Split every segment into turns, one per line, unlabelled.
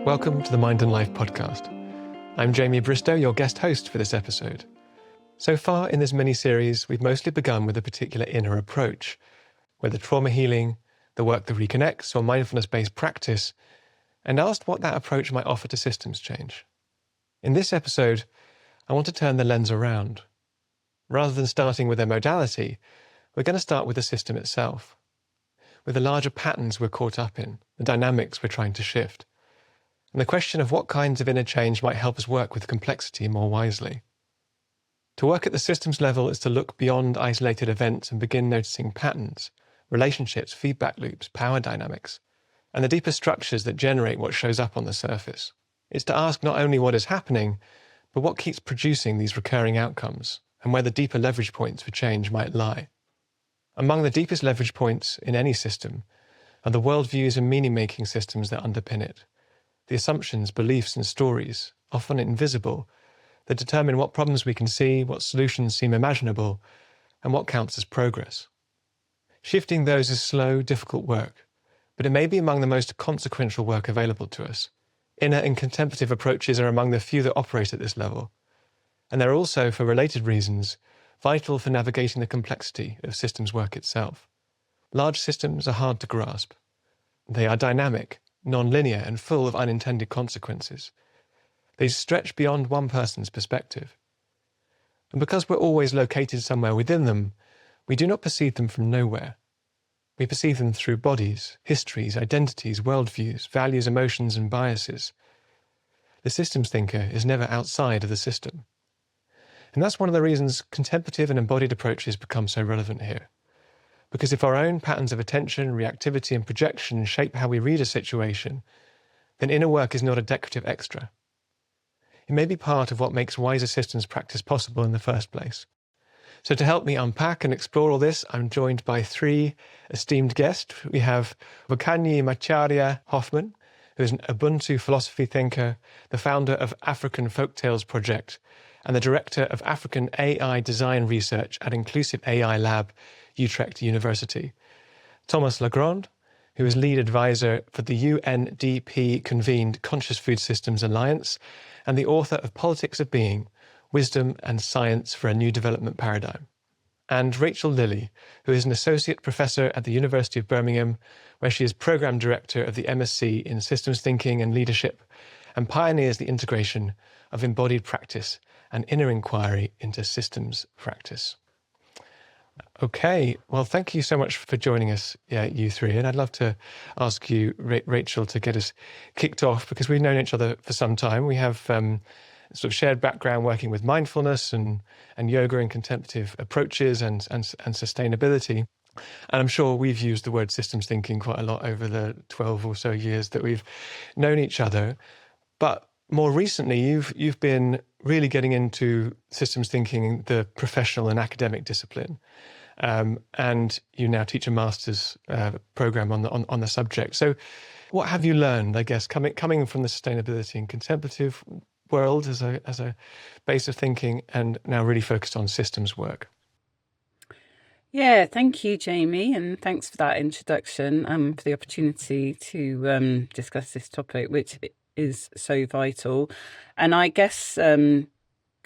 Welcome to the Mind and Life podcast. I'm Jamie Bristow, your guest host for this episode. So far in this mini-series, we've mostly begun with a particular inner approach, whether trauma healing, the work that reconnects, or mindfulness-based practice, and asked what that approach might offer to systems change. In this episode, I want to turn the lens around. Rather than starting with a modality, we're going to start with the system itself, with the larger patterns we're caught up in, the dynamics we're trying to shift, and the question of what kinds of inner change might help us work with complexity more wisely. To work at the systems level is to look beyond isolated events and begin noticing patterns, relationships, feedback loops, power dynamics, and the deeper structures that generate what shows up on the surface. It's to ask not only what is happening, but what keeps producing these recurring outcomes, and where the deeper leverage points for change might lie. Among the deepest leverage points in any system are the worldviews and meaning-making systems that underpin it. The assumptions, beliefs, and stories, often invisible, that determine what problems we can see, what solutions seem imaginable, and what counts as progress. Shifting those is slow, difficult work, but it may be among the most consequential work available to us. Inner and contemplative approaches are among the few that operate at this level, and they're also, for related reasons, vital for navigating the complexity of systems work itself. Large systems are hard to grasp. They are dynamic, non-linear, and full of unintended consequences. They stretch beyond one person's perspective. And because we're always located somewhere within them, we do not perceive them from nowhere. We perceive them through bodies, histories, identities, worldviews, values, emotions, and biases. The systems thinker is never outside of the system. And that's one of the reasons contemplative and embodied approaches become so relevant here. Because if our own patterns of attention, reactivity, and projection shape how we read a situation, then inner work is not a decorative extra. It may be part of what makes wiser systems practice possible in the first place. So to help me unpack and explore all this, I'm joined by three esteemed guests. We have Wakanyi Macharia-Hoffman, who is an Ubuntu philosophy thinker, the founder of African Folktales Project, and the director of African AI design research at Inclusive AI Lab, Utrecht University. Thomas Legrand, who is lead advisor for the UNDP-convened Conscious Food Systems Alliance and the author of Politics of Being, Wisdom and Science for a New Development Paradigm. And Rachel Lilley, who is an associate professor at the University of Birmingham, where she is program director of the MSc in Systems Thinking and Leadership and pioneers the integration of embodied practice and inner inquiry into systems practice. Okay, well, thank you so much for joining us, you three. And I'd love to ask you, Rachel, to get us kicked off, because we've known each other for some time. We have sort of shared background working with mindfulness and yoga and contemplative approaches and sustainability. And I'm sure we've used the word systems thinking quite a lot over the 12 or so years that we've known each other. But more recently, you've been really getting into systems thinking, the professional and academic discipline, and you now teach a master's program on the subject. So, what have you learned? I guess coming from the sustainability and contemplative world as a base of thinking, and now really focused on systems work.
Yeah, thank you, Jamie, and thanks for that introduction and for the opportunity to discuss this topic, which is so vital. And I guess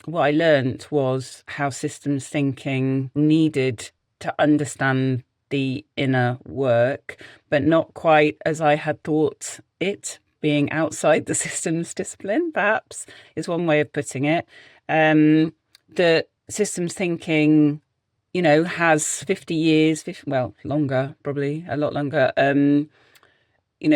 what I learned was how systems thinking needed to understand the inner work, but not quite as I had thought it, being outside the systems discipline, perhaps, is one way of putting it. The systems thinking, has 50 years, longer, probably a lot longer,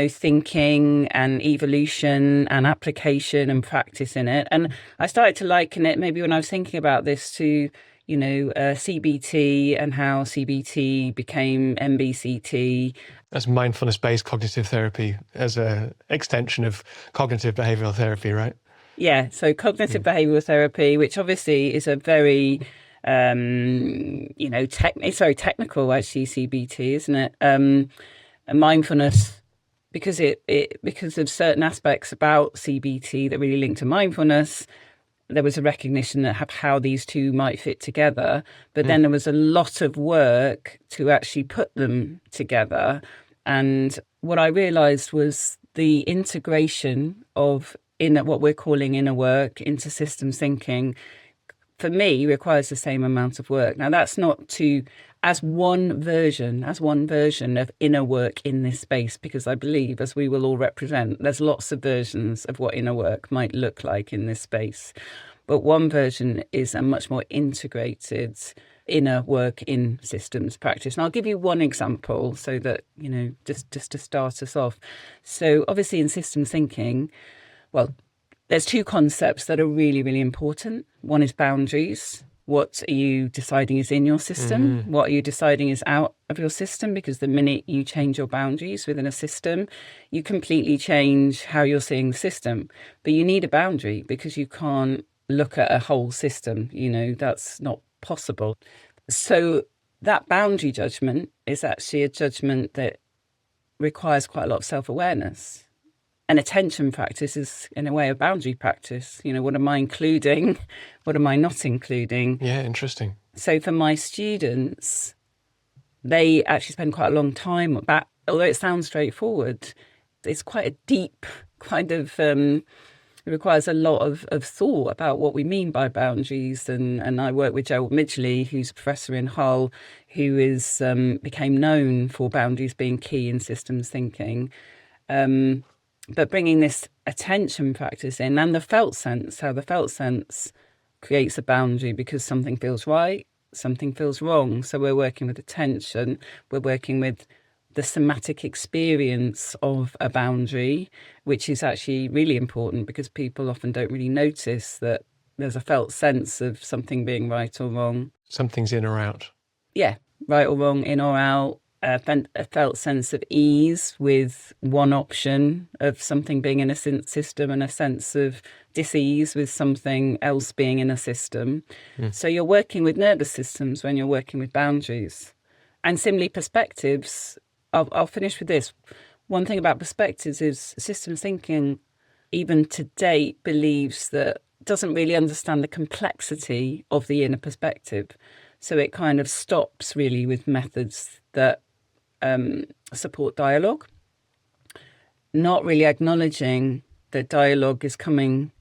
thinking and evolution and application and practice in it. And I started to liken it, maybe when I was thinking about this, to, CBT and how CBT became MBCT.
That's mindfulness-based cognitive therapy as an extension of cognitive behavioral therapy, right?
Yeah, so cognitive behavioral therapy, which obviously is a very, it's very technical, actually, CBT, isn't it? And mindfulness, because of certain aspects about CBT that really link to mindfulness, there was a recognition of how these two might fit together. But then there was a lot of work to actually put them together. And what I realized was the integration of what we're calling inner work into systems thinking, for me, requires the same amount of work. Now, that's not as one version of inner work in this space, because I believe, as we will all represent, there's lots of versions of what inner work might look like in this space. But one version is a much more integrated inner work in systems practice. And I'll give you one example so that, just to start us off. So obviously in systems thinking, well, there's two concepts that are really, really important. One is boundaries. What are you deciding is in your system? What are you deciding is out of your system? Because the minute you change your boundaries within a system, you completely change how you're seeing the system. But you need a boundary, because you can't look at a whole system. That's not possible. So that boundary judgment is actually a judgment that requires quite a lot of self-awareness. And attention practice is, in a way, a boundary practice. What am I including? What am I not including?
Yeah, interesting.
So for my students, they actually spend quite a long time about, although it sounds straightforward, it's quite a deep kind of, it requires a lot of thought about what we mean by boundaries. And I work with Gerald Midgley, who's a professor in Hull, who became known for boundaries being key in systems thinking. But bringing this attention practice in, and the felt sense, how the felt sense creates a boundary, because something feels right, something feels wrong. So we're working with attention, we're working with the somatic experience of a boundary, which is actually really important, because people often don't really notice that there's a felt sense of something being right or wrong.
Something's in or out.
Yeah, right or wrong, in or out. A felt sense of ease with one option of something being in a system, and a sense of dis-ease with something else being in a system. So you're working with nervous systems when you're working with boundaries. And similarly, perspectives, I'll finish with this. One thing about perspectives is systems thinking, even to date, believes that doesn't really understand the complexity of the inner perspective. So it kind of stops really with methods that support dialogue, not really acknowledging that dialogue is coming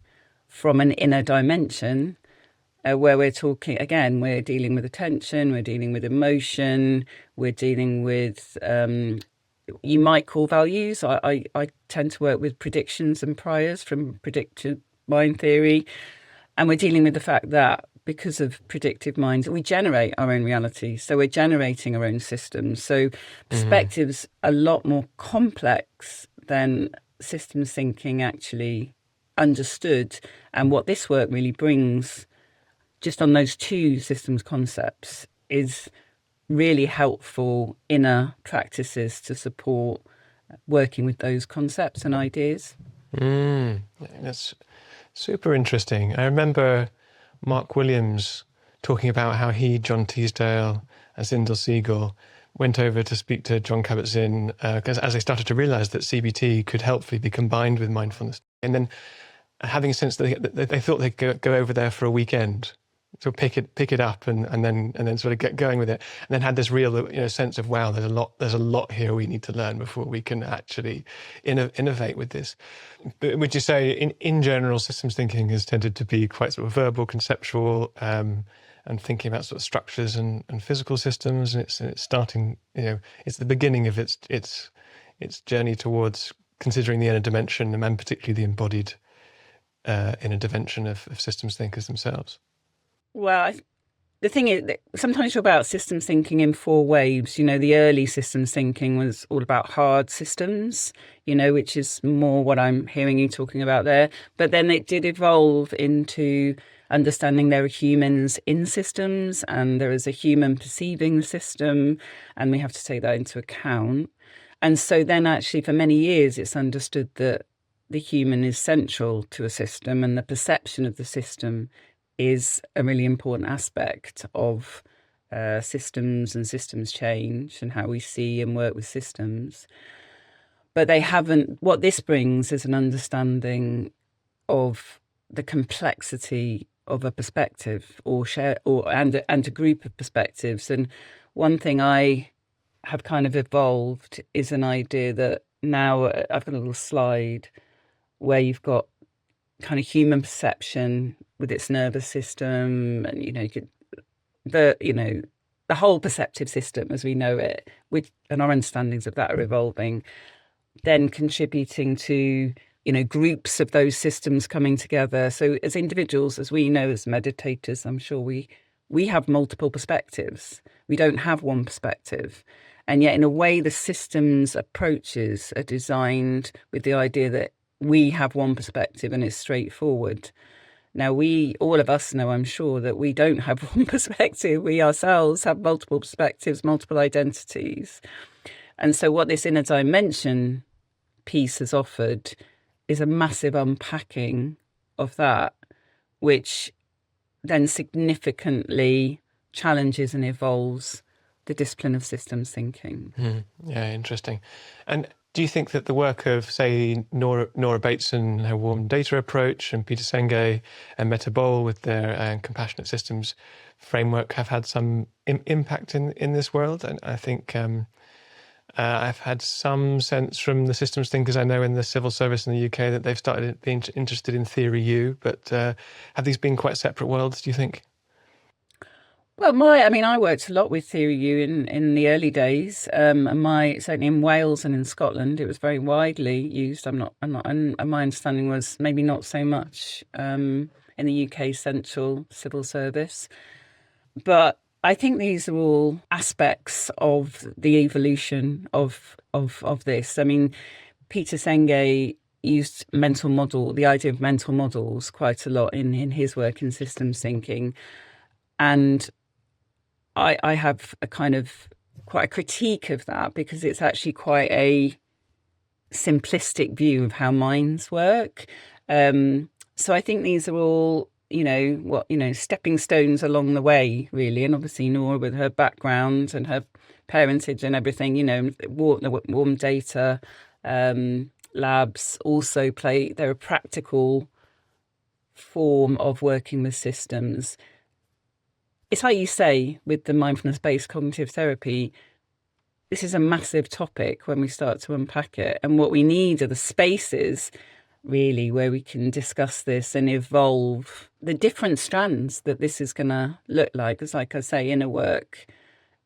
from an inner dimension, where we're talking, again, we're dealing with attention, we're dealing with emotion, we're dealing with, you might call values. I tend to work with predictions and priors from predictive mind theory. And we're dealing with the fact that because of predictive minds, we generate our own reality. So we're generating our own systems. So perspectives are a lot more complex than systems thinking actually understood. And what this work really brings, just on those two systems concepts, is really helpful inner practices to support working with those concepts and ideas.
That's super interesting. I remember Mark Williams talking about how he, John Teasdale, and Zindel Siegel went over to speak to John Kabat-Zinn because as they started to realise that CBT could helpfully be combined with mindfulness. And then having a sense that they thought they'd go over there for a weekend, so pick it up and then sort of get going with it, and then had this real sense of, wow, there's a lot here we need to learn before we can actually innovate with this. But would you say in general systems thinking has tended to be quite sort of verbal, conceptual, and thinking about sort of structures and physical systems, and it's starting, it's the beginning of its journey towards considering the inner dimension, and particularly the embodied inner dimension of systems thinkers themselves?
Well, the thing is, sometimes you're about systems thinking in four waves. The early systems thinking was all about hard systems, which is more what I'm hearing you talking about there. But then it did evolve into understanding there are humans in systems, and there is a human perceiving the system, and we have to take that into account. And so then actually for many years, it's understood that the human is central to a system, and the perception of the system is a really important aspect of systems and systems change and how we see and work with systems. But what this brings is an understanding of the complexity of a perspective and a group of perspectives. And one thing I have kind of evolved is an idea that now I've got a little slide where you've got kind of human perception with its nervous system, and the whole perceptive system as we know it, and our understandings of that are evolving, then contributing to groups of those systems coming together. So as individuals, as we know, as meditators, I'm sure we have multiple perspectives. We don't have one perspective. And yet, in a way, the systems approaches are designed with the idea that we have one perspective and it's straightforward. Now, all of us know, I'm sure, that we don't have one perspective. We ourselves have multiple perspectives, multiple identities. And so what this inner dimension piece has offered is a massive unpacking of that, which then significantly challenges and evolves the discipline of systems thinking.
Yeah, interesting. And do you think that the work of, say, Nora Bateson, her warm data approach, and Peter Senge and Meta Bowl with their compassionate systems framework have had some impact in this world? And I think I've had some sense from the systems thinkers I know in the civil service in the UK that they've started being interested in Theory U, but have these been quite separate worlds, do you think?
Well, I worked a lot with Theory U in the early days, and certainly in Wales and in Scotland, it was very widely used. And my understanding was maybe not so much in the UK central civil service, but I think these are all aspects of the evolution of this. I mean, Peter Senge used the idea of mental models quite a lot in his work in systems thinking, and I have a kind of quite a critique of that because it's actually quite a simplistic view of how minds work. So I think these are all, stepping stones along the way, really. And obviously Nora, with her background and her parentage and everything, the warm data labs also they're a practical form of working with systems. It's like you say with the mindfulness-based cognitive therapy, this is a massive topic when we start to unpack it. And what we need are the spaces, really, where we can discuss this and evolve the different strands that this is going to look like. Because like I say, inner work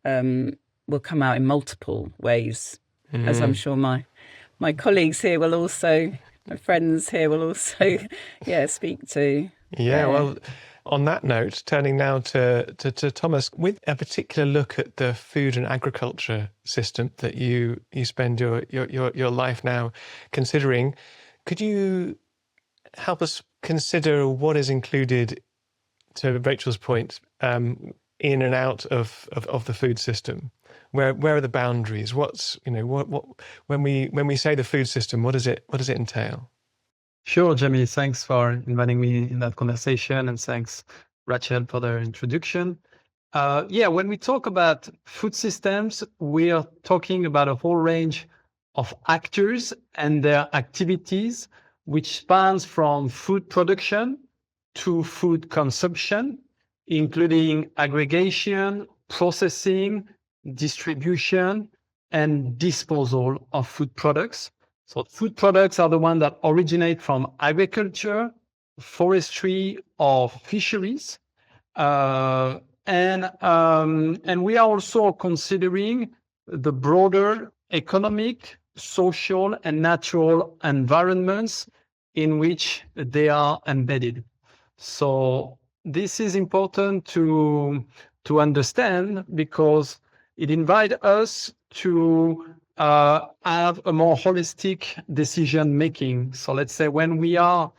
will come out in multiple ways, as I'm sure my colleagues here will also, my friends here will also, speak to.
Yeah, well, on that note, turning now to Thomas, with a particular look at the food and agriculture system that you spend your life now considering, could you help us consider what is included, to Rachel's point, in and out of the food system? Where are the boundaries? What's what when we say the food system, what does it entail?
Sure, Jamie. Thanks for inviting me in that conversation, and thanks, Rachel, for the introduction. When we talk about food systems, we are talking about a whole range of actors and their activities, which spans from food production to food consumption, including aggregation, processing, distribution, and disposal of food products. So food products are the ones that originate from agriculture, forestry, or fisheries. And we are also considering the broader economic, social, and natural environments in which they are embedded. So this is important to understand because it invites us to have a more holistic decision making. So let's say when we are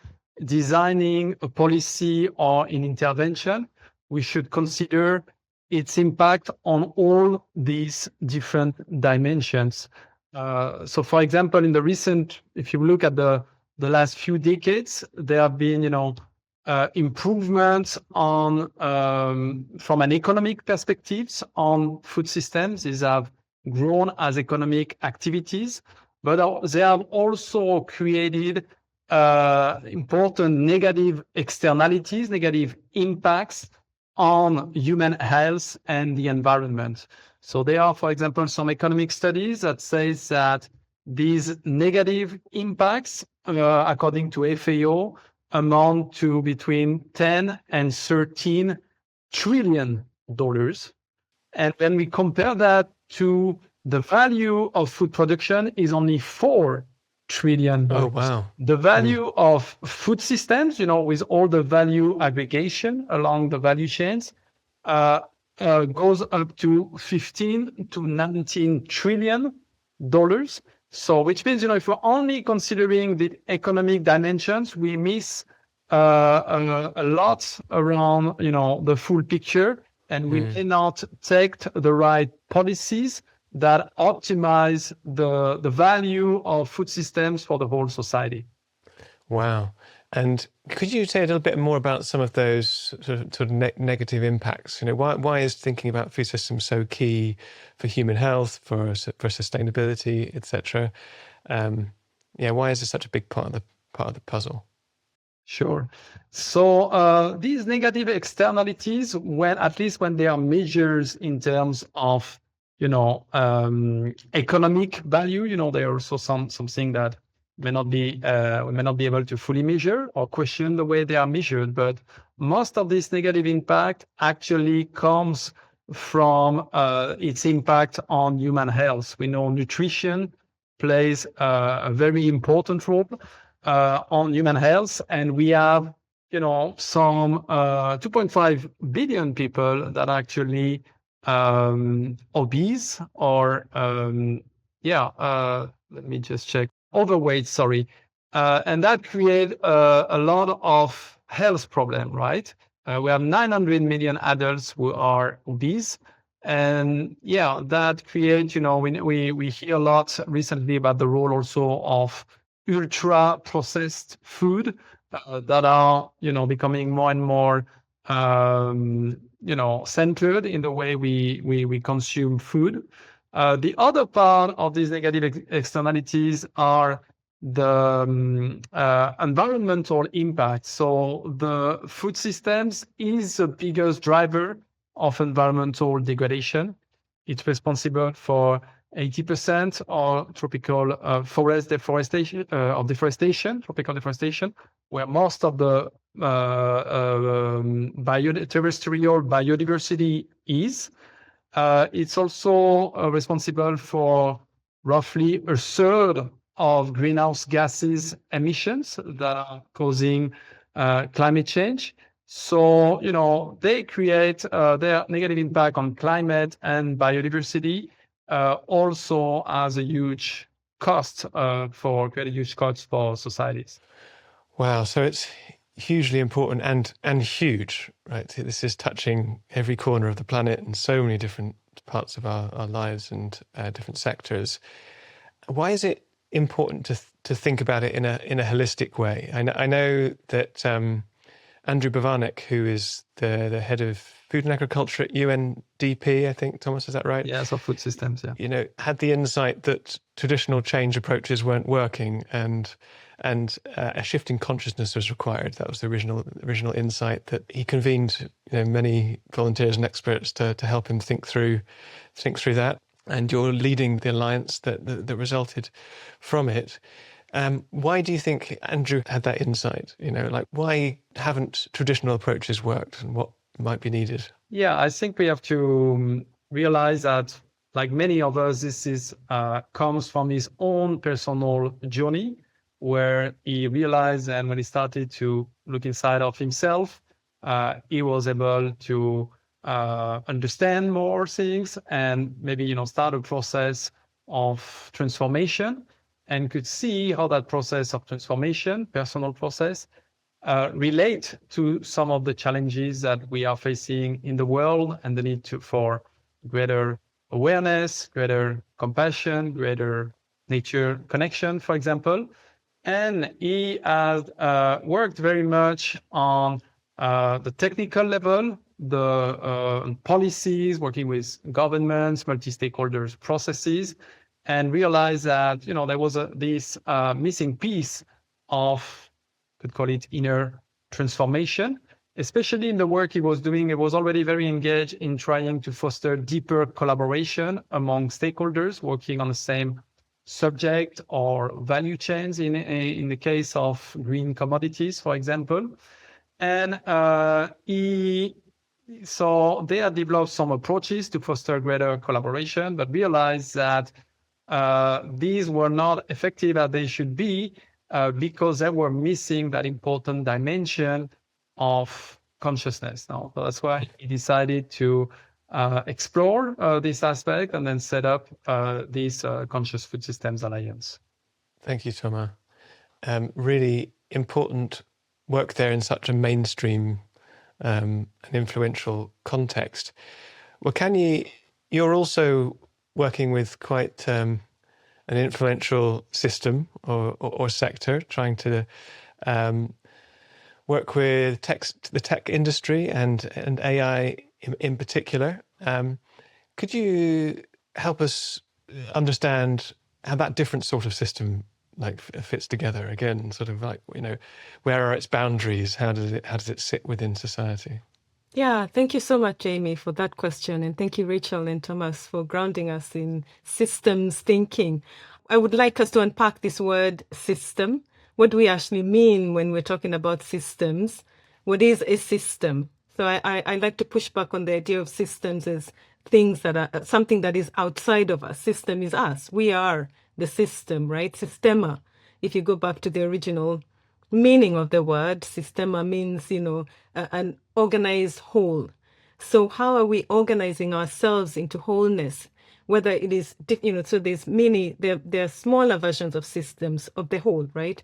designing a policy or an intervention, we should consider its impact on all these different dimensions. So for example, if you look at the last few decades, there have been, improvements on from an economic perspective on food systems. These have grown as economic activities, but they have also created important negative externalities, negative impacts on human health and the environment. So there are, for example, some economic studies that says that these negative impacts, according to FAO, amount to between 10 and 13 trillion dollars. And when we compare that to the value of food production is only $4 trillion.
Oh, wow.
The value of food systems, with all the value aggregation along the value chains, goes up to 15 to 19 trillion dollars. So, which means, if we're only considering the economic dimensions, we miss a lot around, the full picture, and we may not take the right policies that optimize the value of food systems for the whole society.
Wow. And could you say a little bit more about some of those sort of negative impacts? Why is thinking about food systems so key for human health, for sustainability, etc.? Why is this such a big part of the puzzle?
Sure. So these negative externalities, at least when they are measures in terms of economic value, there are also something that we may not be able to fully measure or question the way they are measured. But most of this negative impact actually comes from its impact on human health. We know nutrition plays a very important role on human health, and we have some 2.5 billion people that are actually obese or let me just check, overweight, sorry, and that creates a lot of health problem, right? We have 900 million adults who are obese, and that creates, we hear a lot recently about the role also of ultra processed food that are becoming more and more centered in the way we consume food. The other part of these negative externalities are the environmental impact. So the food systems is the biggest driver of environmental degradation. It's responsible for 80% of tropical forest deforestation, tropical deforestation, where most of the terrestrial biodiversity is. It's also responsible for roughly a third of greenhouse gases emissions that are causing climate change. So, they create their negative impact on climate and biodiversity. Also has a huge cost for societies.
Wow, so it's hugely important and huge, right? This is touching every corner of the planet and so many different parts of our lives and different sectors. Why is it important to think about it in a holistic way? I know that Andrew Bavanek, who is the head of Food and Agriculture at UNDP, I think, Thomas, is that right?
Yeah, so food systems, yeah.
Had the insight that traditional change approaches weren't working and a shift in consciousness was required. That was the original insight that he convened, many volunteers and experts to help him think through that. And you're leading the alliance that resulted from it. Why do you think Andrew had that insight? Why haven't traditional approaches worked, and what might be needed?
Yeah, I think we have to realize that, like many of us, this comes from his own personal journey, where he realized, and when he started to look inside of himself, he was able to understand more things and maybe start a process of transformation, and could see how that process of transformation, personal process, relate to some of the challenges that we are facing in the world, and the need for greater awareness, greater compassion, greater nature connection, for example. And he has worked very much on the technical level, the policies, working with governments, multi-stakeholders processes, and realized that there was this missing piece of, could call it, inner transformation. Especially in the work he was doing, he was already very engaged in trying to foster deeper collaboration among stakeholders working on the same subject or value chains in the case of green commodities, for example. And so they have developed some approaches to foster greater collaboration, but realized that these were not effective as they should be because they were missing that important dimension of consciousness. Now, so that's why he decided to explore this aspect and then set up this Conscious Food Systems Alliance.
Thank you, Thomas. Really important work there in such a mainstream and influential context. Wakanyi, you're also working with quite an influential system or sector, trying to work with the tech industry and AI in particular. Could you help us understand how that different sort of system fits together again, sort of where are its boundaries? How does it sit within society?
Yeah, thank you so much, Jamie, for that question. And thank you, Rachel and Thomas, for grounding us in systems thinking. I would like us to unpack this word system. What do we actually mean when we're talking about systems? What is a system? So I like to push back on the idea of systems as things that are something that is outside of us. System is us. We are the system, right? Systema. If you go back to the original meaning of the word, systema means, an organized whole. So how are we organizing ourselves into wholeness? Whether it is, so there are smaller versions of systems of the whole, right?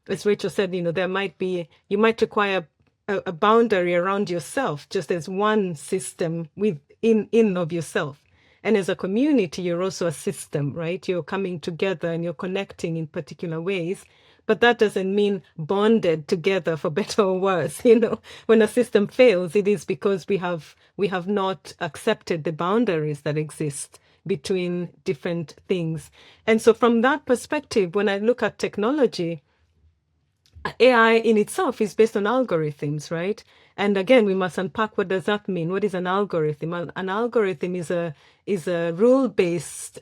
As Rachel said, you might require a boundary around yourself, just as one system within of yourself. And as a community, you're also a system, right? You're coming together and you're connecting in particular ways. But that doesn't mean bonded together for better or worse. When a system fails, it is because we have not accepted the boundaries that exist between different things. And so from that perspective, when I look at technology, AI in itself is based on algorithms, right? And again, we must unpack what does that mean? What is an algorithm? An algorithm is a rule-based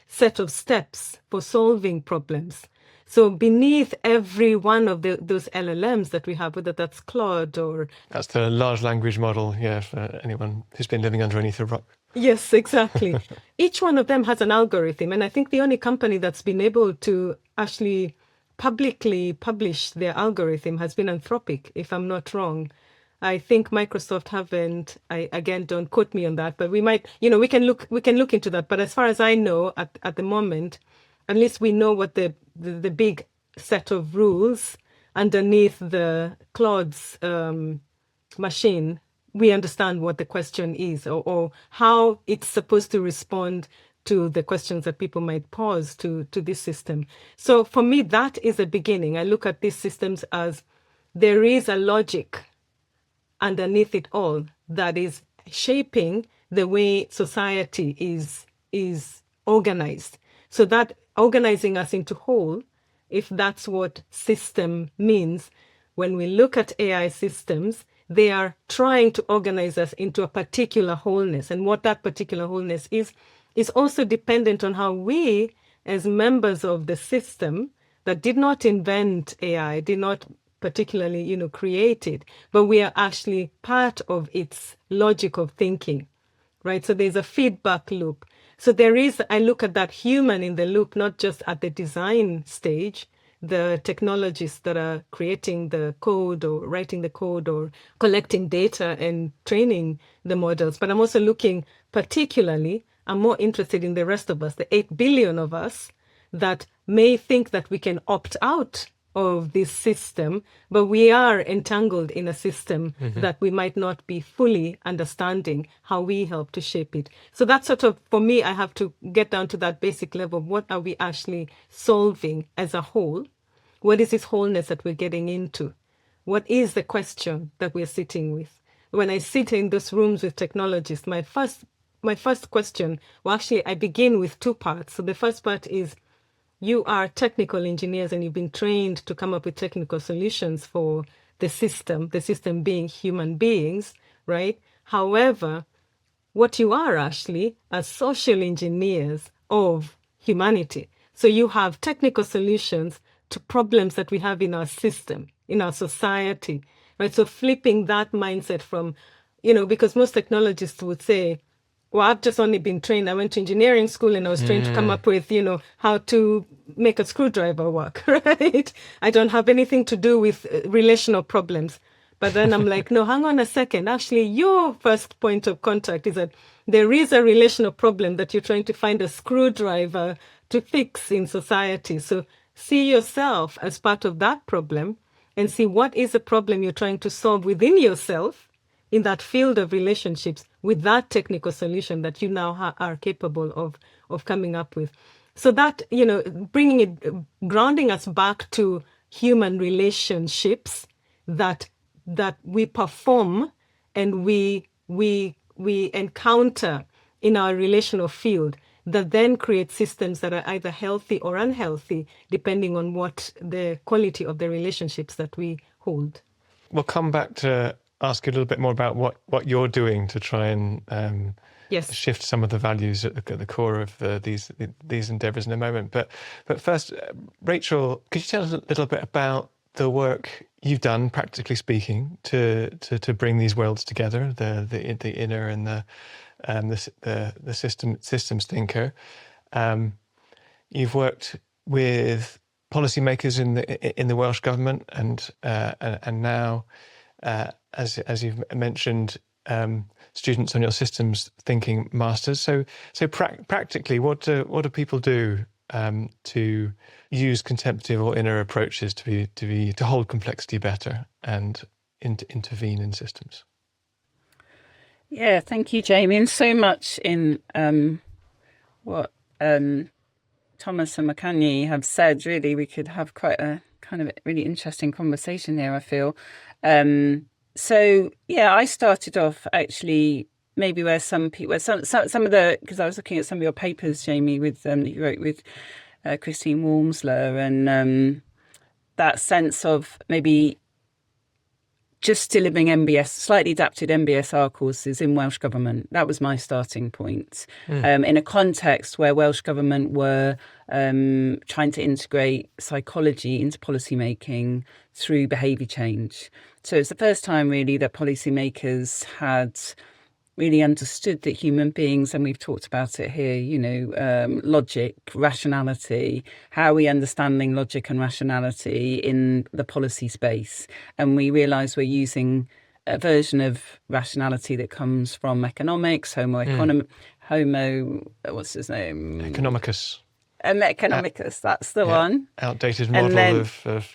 set of steps for solving problems. So beneath every one of those LLMs that we have, whether that's Claude or...
That's the large language model, yeah, for anyone who's been living underneath a rock.
Yes, exactly. Each one of them has an algorithm. And I think the only company that's been able to actually publicly publish their algorithm has been Anthropic, if I'm not wrong. I think Microsoft haven't. Again, don't quote me on that, but we might, we can look into that. But as far as I know, at the moment, at least we know what the big set of rules underneath the Claude's machine. We understand what the question is or how it's supposed to respond to the questions that people might pose to this system. So for me, that is a beginning. I look at these systems as there is a logic underneath it all that is shaping the way society is organized. So that organizing us into whole, if that's what system means, when we look at AI systems, they are trying to organize us into a particular wholeness. And what that particular wholeness is also dependent on how we, as members of the system that did not invent AI, did not particularly, create it, but we are actually part of its logic of thinking, right? So there's a feedback loop. So I look at that human in the loop, not just at the design stage, the technologists that are creating the code or writing the code or collecting data and training the models. But I'm also looking I'm more interested in the rest of us, the 8 billion of us that may think that we can opt out of this system, but we are entangled in a system that we might not be fully understanding how we help to shape it. So that's sort of, for me, I have to get down to that basic level. What are we actually solving as a whole? What is this wholeness that we're getting into? What is the question that we're sitting with? When I sit in those rooms with technologists, my first question, actually, I begin with two parts. So the first part is, you are technical engineers and you've been trained to come up with technical solutions for the system being human beings, right? However, what you are actually are social engineers of humanity. So you have technical solutions to problems that we have in our system, in our society, right? So flipping that mindset from, because most technologists would say, well, I've just only been trained. I went to engineering school and I was trained to come up with, how to make a screwdriver work, right? I don't have anything to do with relational problems. But then I'm like, no, hang on a second. Actually, your first point of contact is that there is a relational problem that you're trying to find a screwdriver to fix in society. So see yourself as part of that problem and see what is the problem you're trying to solve within yourself in that field of relationships with that technical solution that you now are capable of coming up with. So that, grounding us back to human relationships that we perform and we encounter in our relational field, that then create systems that are either healthy or unhealthy, depending on what the quality of the relationships that we hold.
We'll come back to ask you a little bit more about what you're doing to try and shift some of the values at the core of these endeavours in a moment. But first, Rachel, could you tell us a little bit about the work you've done, practically speaking, to bring these worlds together, the inner and the systems thinker? You've worked with policymakers in the Welsh government, and now, as you've mentioned, students on your systems thinking masters. So practically, what do people do to use contemplative or inner approaches to hold complexity better and intervene in systems?
Yeah, thank you, Jamie. And so much in what Thomas and Wakanyi have said. Really, we could have quite a kind of really interesting conversation here, I feel. So yeah, I started off actually maybe where some people, some of the, because I was looking at some of your papers, Jamie, with that you wrote with Christine Walmsler, and that sense of maybe just delivering MBS, slightly adapted MBSR courses in Welsh Government. That was my starting point. In a context where Welsh Government were trying to integrate psychology into policy making through behaviour change. So it's the first time really that policymakers had really understood that human beings, and we've talked about it here, logic, rationality, how are we understanding logic and rationality in the policy space? And we realise we're using a version of rationality that comes from economics, what's his name?
Economicus.
Economicus, that's the one.
Outdated model of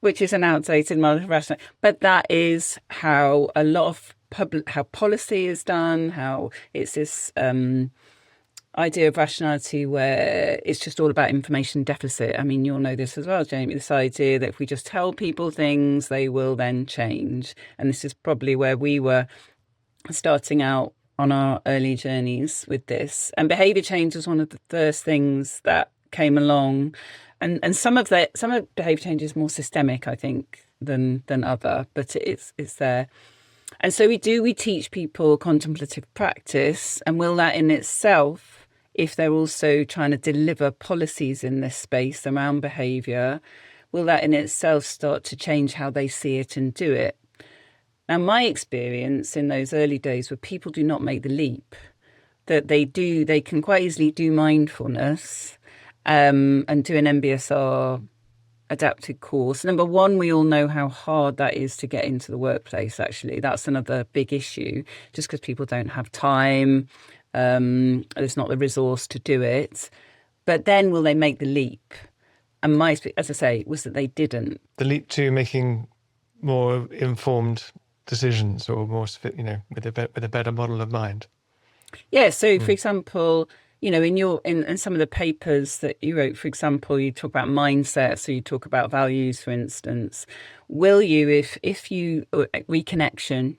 which is an outdated model of rationality. But that is how a lot of how policy is done, how it's this idea of rationality where it's just all about information deficit. I mean, you'll know this as well, Jamie, this idea that if we just tell people things, they will then change. And this is probably where we were starting out on our early journeys with this. And behaviour change was one of the first things that came along. And some of behaviour change is more systemic, I think, than other, but it's there. And so we teach people contemplative practice, and will that in itself, if they're also trying to deliver policies in this space around behaviour, will that in itself start to change how they see it and do it? Now, my experience in those early days where people do not make the leap, that they can quite easily do mindfulness and do an MBSR adapted course. Number one, we all know how hard that is to get into the workplace, actually. That's another big issue, just because people don't have time, there's not the resource to do it. But then will they make the leap? And my, as I say, was that they didn't.
The leap to making more informed decisions, or more, with a better model of mind.
Yeah. So, for example, in some of the papers that you wrote, for example, you talk about mindset, so you talk about values, for instance. Will you, if you reconnection,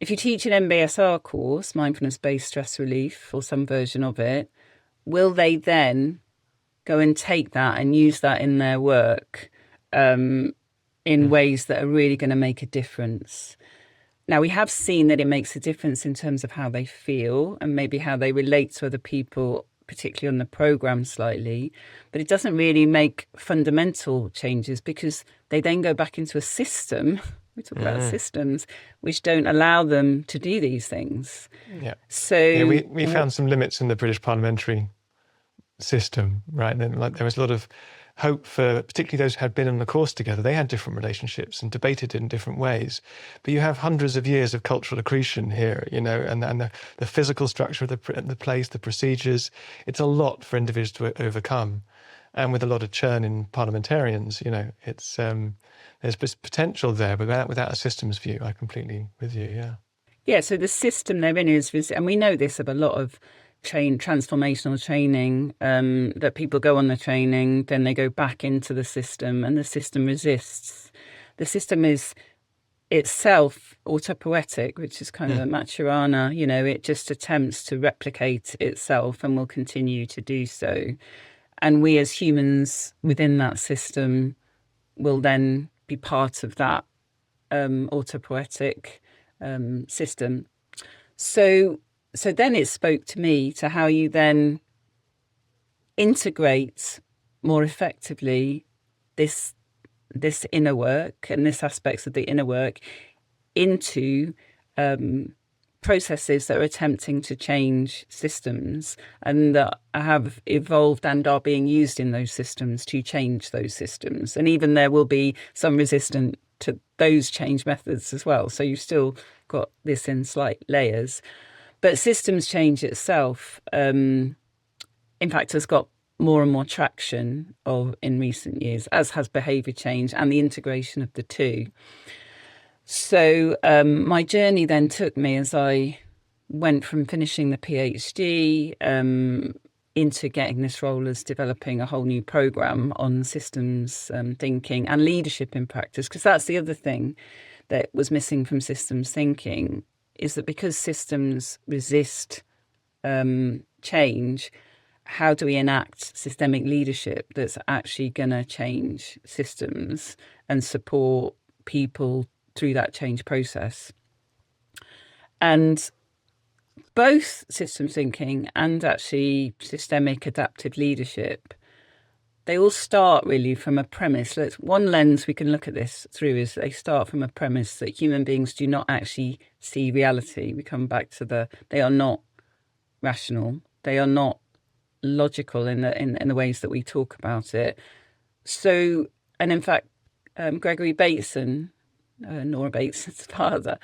if you teach an MBSR course, mindfulness-based stress relief, or some version of it, will they then go and take that and use that in their work in ways that are really going to make a difference? Now, we have seen that it makes a difference in terms of how they feel and maybe how they relate to other people particularly on the program slightly, but it doesn't really make fundamental changes because they then go back into a system. We talk about systems which don't allow them to do these things.
Yeah.
So
we found some limits in the British parliamentary system, right? And there was a lot of hope for particularly those who had been on the course together. They had different relationships and debated in different ways. But you have hundreds of years of cultural accretion here, and the physical structure of the place, the procedures. It's a lot for individuals to overcome. And with a lot of churn in parliamentarians, it's there's potential there, but without a systems view. I completely with you, yeah.
Yeah, so the system they're in is, and we know this of a lot of transformational training, that people go on the training, then they go back into the system, and the system resists. The system is itself autopoietic, which is kind of a Maturana, it just attempts to replicate itself and will continue to do so. And we as humans within that system will then be part of that autopoietic system. So then it spoke to me to how you then integrate more effectively this inner work and this aspects of the inner work into processes that are attempting to change systems and that have evolved and are being used in those systems to change those systems. And even there will be some resistance to those change methods as well. So you've still got this in slight layers. But systems change itself, in fact, has got more and more traction in recent years, as has behaviour change and the integration of the two. So my journey then took me as I went from finishing the PhD into getting this role as developing a whole new programme on systems thinking and leadership in practice, because that's the other thing that was missing from systems thinking, is that because systems resist change, how do we enact systemic leadership that's actually going to change systems and support people through that change process? And both systems thinking and actually systemic adaptive leadership, they all start really from a premise. One lens we can look at this through is they start from a premise that human beings do not actually see reality. We come back to they are not rational. They are not logical in the ways that we talk about it. So, and in fact, Gregory Bateson, Nora Bateson's father,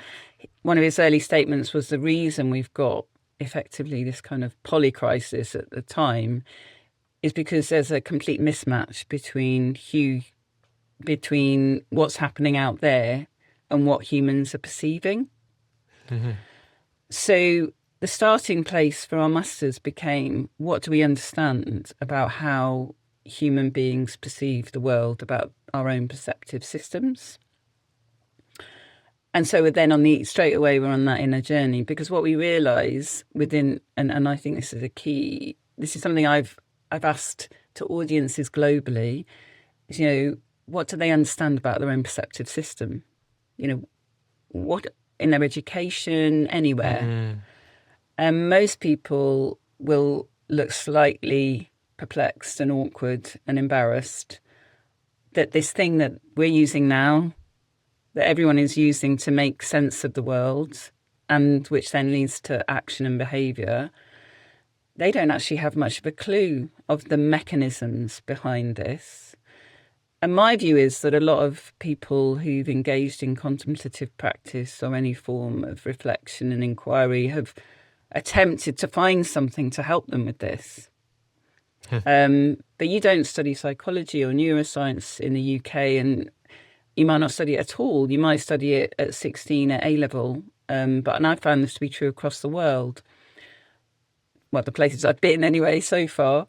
one of his early statements was the reason we've got effectively this kind of polycrisis at the time is because there's a complete mismatch between what's happening out there and what humans are perceiving. Mm-hmm. So the starting place for our masters became, what do we understand about how human beings perceive the world, about our own perceptive systems? And so then straight away we're on that inner journey, because what we realise within, and I think this is a key, this is something I've asked to audiences globally, is, what do they understand about their own perceptive system? What in their education, anywhere. Mm. And most people will look slightly perplexed and awkward and embarrassed that this thing that we're using now, that everyone is using to make sense of the world, and which then leads to action and behaviour, they don't actually have much of a clue of the mechanisms behind this. And my view is that a lot of people who've engaged in contemplative practice or any form of reflection and inquiry have attempted to find something to help them with this. But you don't study psychology or neuroscience in the UK, and you might not study it at all. You might study it at 16 at A-level. And I found this to be true across the world. Well, the places I've been anyway so far.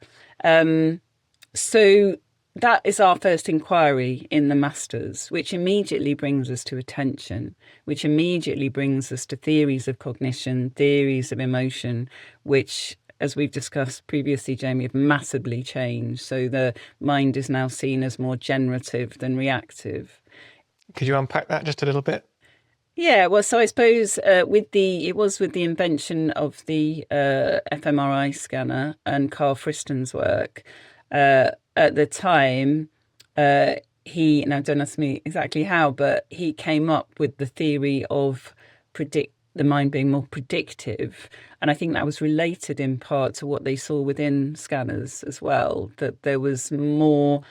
So that is our first inquiry in the Masters, which immediately brings us to attention, which immediately brings us to theories of cognition, theories of emotion, which, as we've discussed previously, Jamie, have massively changed. So the mind is now seen as more generative than reactive.
Could you unpack that just a little bit?
Yeah, well, so I suppose with the invention of the fMRI scanner and Carl Friston's work at the time. Now don't ask me exactly how, but he came up with the theory of the mind being more predictive, and I think that was related in part to what they saw within scanners as well. That there was more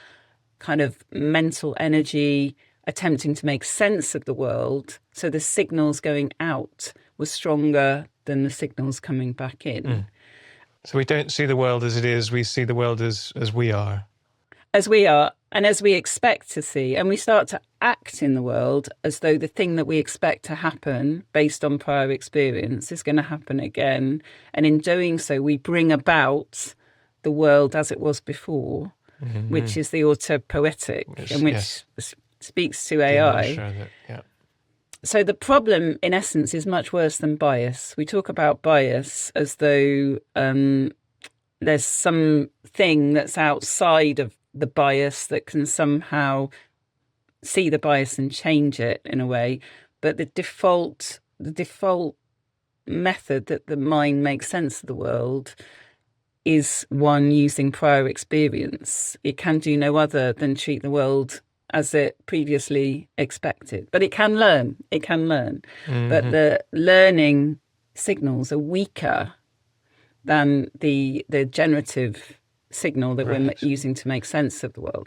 kind of mental energy attempting to make sense of the world. So the signals going out were stronger than the signals coming back in.
So we don't see the world as it is, we see the world as we are.
As we are, and as we expect to see. And we start to act in the world as though the thing that we expect to happen based on prior experience is going to happen again. And in doing so, we bring about the world as it was before, which is the autopoetic, and which speaks to AI. So the problem, in essence, is much worse than bias. We talk about bias as though there's something that's outside of the bias that can somehow see the bias and change it in a way. But the default method that the mind makes sense of the world is one using prior experience. It can do no other than treat the world as it previously expected. But it can learn. But the learning signals are weaker than the generative signal that we're using to make sense of the world.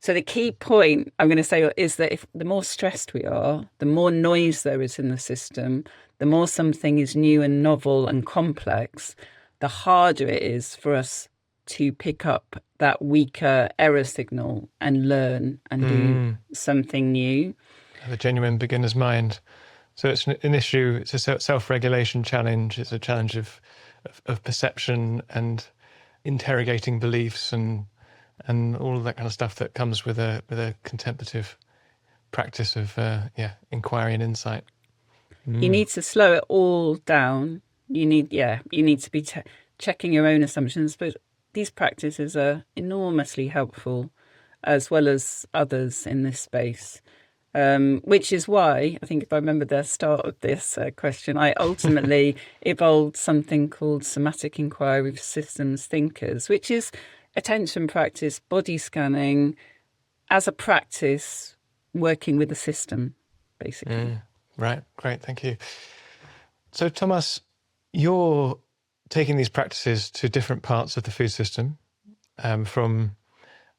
So the key point I'm going to say is that if the more stressed we are, the more noise there is in the system, the more something is new and novel and complex, the harder it is for us to pick up that weaker error signal and learn and do something new.
The genuine beginner's mind. So it's an issue, it's a self-regulation challenge, it's a challenge of perception and interrogating beliefs and all of that kind of stuff that comes with a contemplative practice of inquiry and insight.
You need to slow it all down. You need to be checking your own assumptions, but these practices are enormously helpful, as well as others in this space. Which is why, I think if I remember the start of this question, I ultimately evolved something called somatic inquiry for systems thinkers, which is attention practice, body scanning, as a practice, working with the system, basically.
Right, great, thank you. So Thomas, you're taking these practices to different parts of the food system, from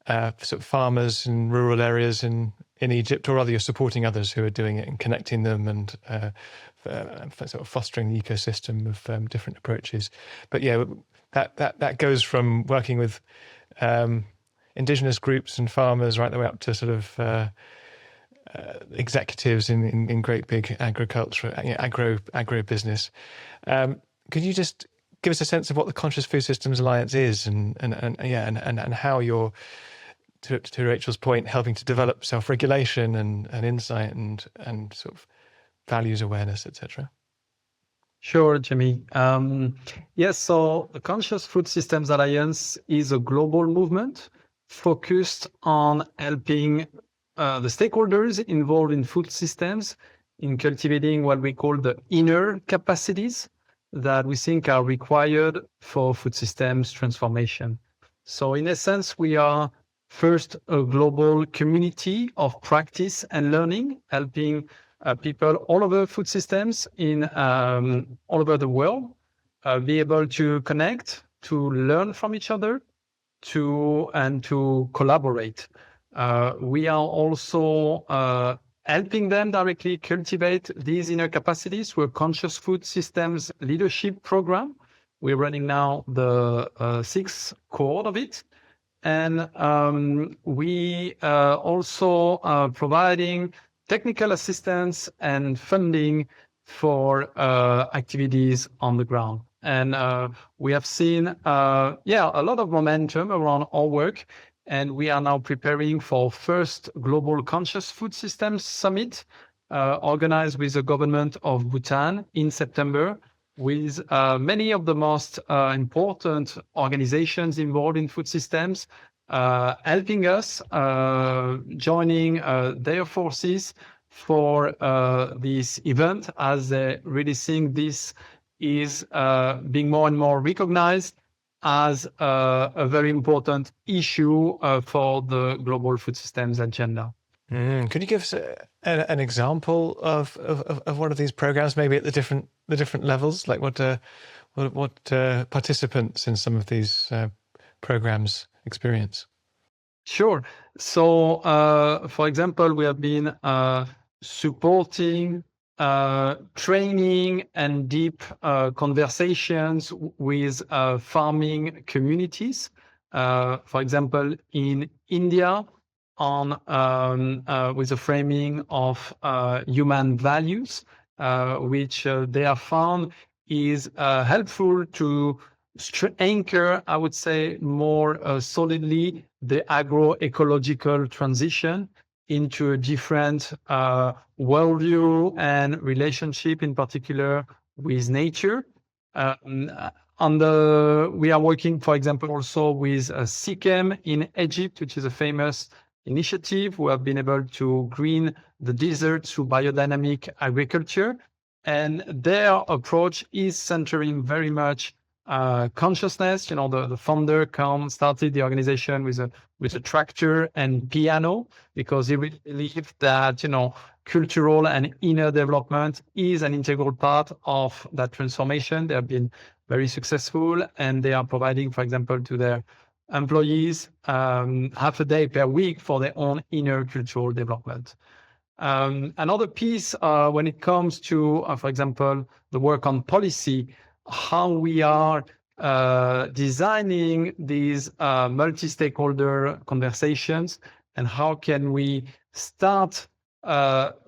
sort of farmers in rural areas in Egypt, or rather you're supporting others who are doing it and connecting them and sort of fostering the ecosystem of different approaches. But yeah, that goes from working with indigenous groups and farmers right the way up to sort of executives in great big agriculture, agro business. Could you just give us a sense of what the Conscious Food Systems Alliance is and how you're, to Rachel's point, helping to develop self-regulation and insight and sort of values awareness, etc.?
Sure, Jamie. Yes, so the Conscious Food Systems Alliance is a global movement focused on helping the stakeholders involved in food systems in cultivating what we call the inner capacities that we think are required for food systems transformation. So in essence, we are first a global community of practice and learning, helping people all over food systems in all over the world be able to connect, to learn from each other, to collaborate. We are also helping them directly cultivate these inner capacities through a Conscious Food Systems Leadership Program. We're running now the 6th cohort of it. And we also are providing technical assistance and funding for activities on the ground. And we have seen, a lot of momentum around our work. And we are now preparing for first Global Conscious Food Systems Summit, organized with the government of Bhutan in September, with many of the most important organizations involved in food systems, helping us, joining their forces for this event, as they really think this is being more and more recognized as a very important issue for the global food systems agenda.
Could you give us an example of one of these programs, maybe at the different levels, like what participants in some of these programs experience?
Sure. So, for example, we have been supporting training and deep conversations with farming communities. For example, in India, with the framing of human values, which they have found is helpful to anchor, I would say, more solidly the agroecological transition into a different worldview and relationship, in particular with nature. We are working, for example, also with SICEM in Egypt, which is a famous initiative who have been able to green the desert through biodynamic agriculture. And their approach is centering very much consciousness. The founder started the organization with a tractor and piano, because he really believed that cultural and inner development is an integral part of that transformation. They have been very successful, and they are providing, for example, to their employees half a day per week for their own inner cultural development. Another piece when it comes to, for example, the work on policy, how we are designing these multi-stakeholder conversations, and how can we start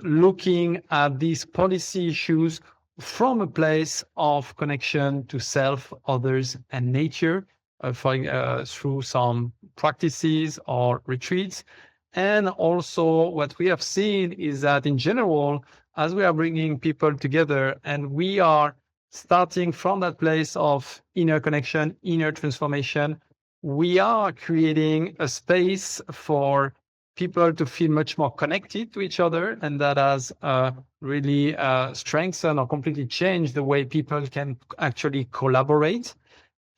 looking at these policy issues from a place of connection to self, others, and nature, through some practices or retreats. And also what we have seen is that in general, as we are bringing people together and we are starting from that place of inner connection, inner transformation, we are creating a space for people to feel much more connected to each other. And that has really strengthened or completely changed the way people can actually collaborate,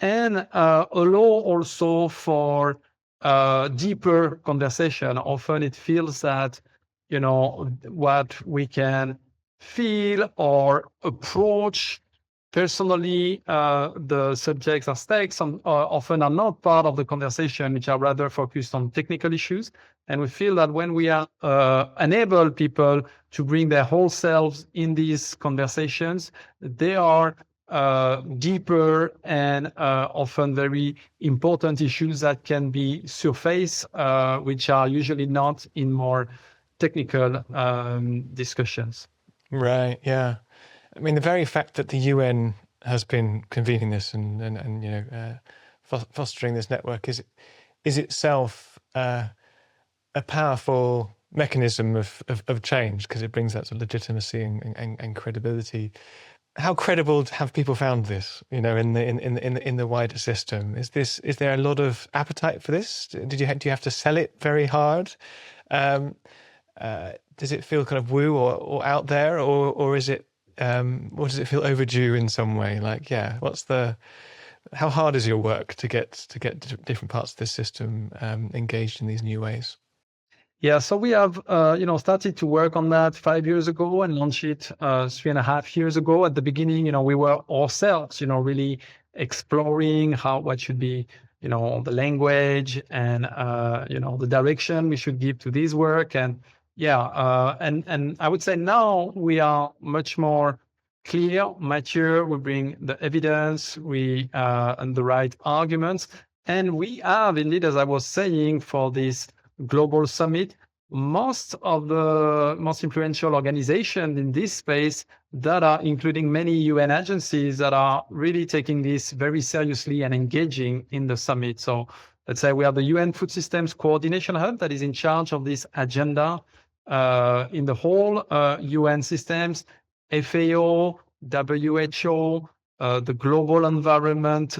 and allow also for deeper conversation. Often it feels that, what we can feel or approach personally, the subjects or stakes often are not part of the conversation, which are rather focused on technical issues. And we feel that when we are enable people to bring their whole selves in these conversations, they are deeper and often very important issues that can be surfaced, which are usually not in more technical discussions.
Right. Yeah. I mean, the very fact that the UN has been convening this and fostering this network is itself a powerful mechanism of change, because it brings that sort of legitimacy and credibility. How credible have people found this, in the wider system? Is there a lot of appetite for this? Do you have to sell it very hard? Does it feel kind of woo or out there, or is it, or does it feel overdue in some way? Like, how hard is your work to get different parts of the system engaged in these new ways?
Yeah, so we have started to work on that 5 years ago and launched it 3.5 years ago. At the beginning, we were ourselves, really exploring what should be, the language and the direction we should give to this work. And and I would say now we are much more clear, mature. We bring the evidence, and the right arguments, and we have indeed, as I was saying, for this global summit, most of the most influential organizations in this space that are including many UN agencies that are really taking this very seriously and engaging in the summit. So let's say we have the UN Food Systems Coordination Hub that is in charge of this agenda in the whole UN systems, FAO, WHO, the Global Environment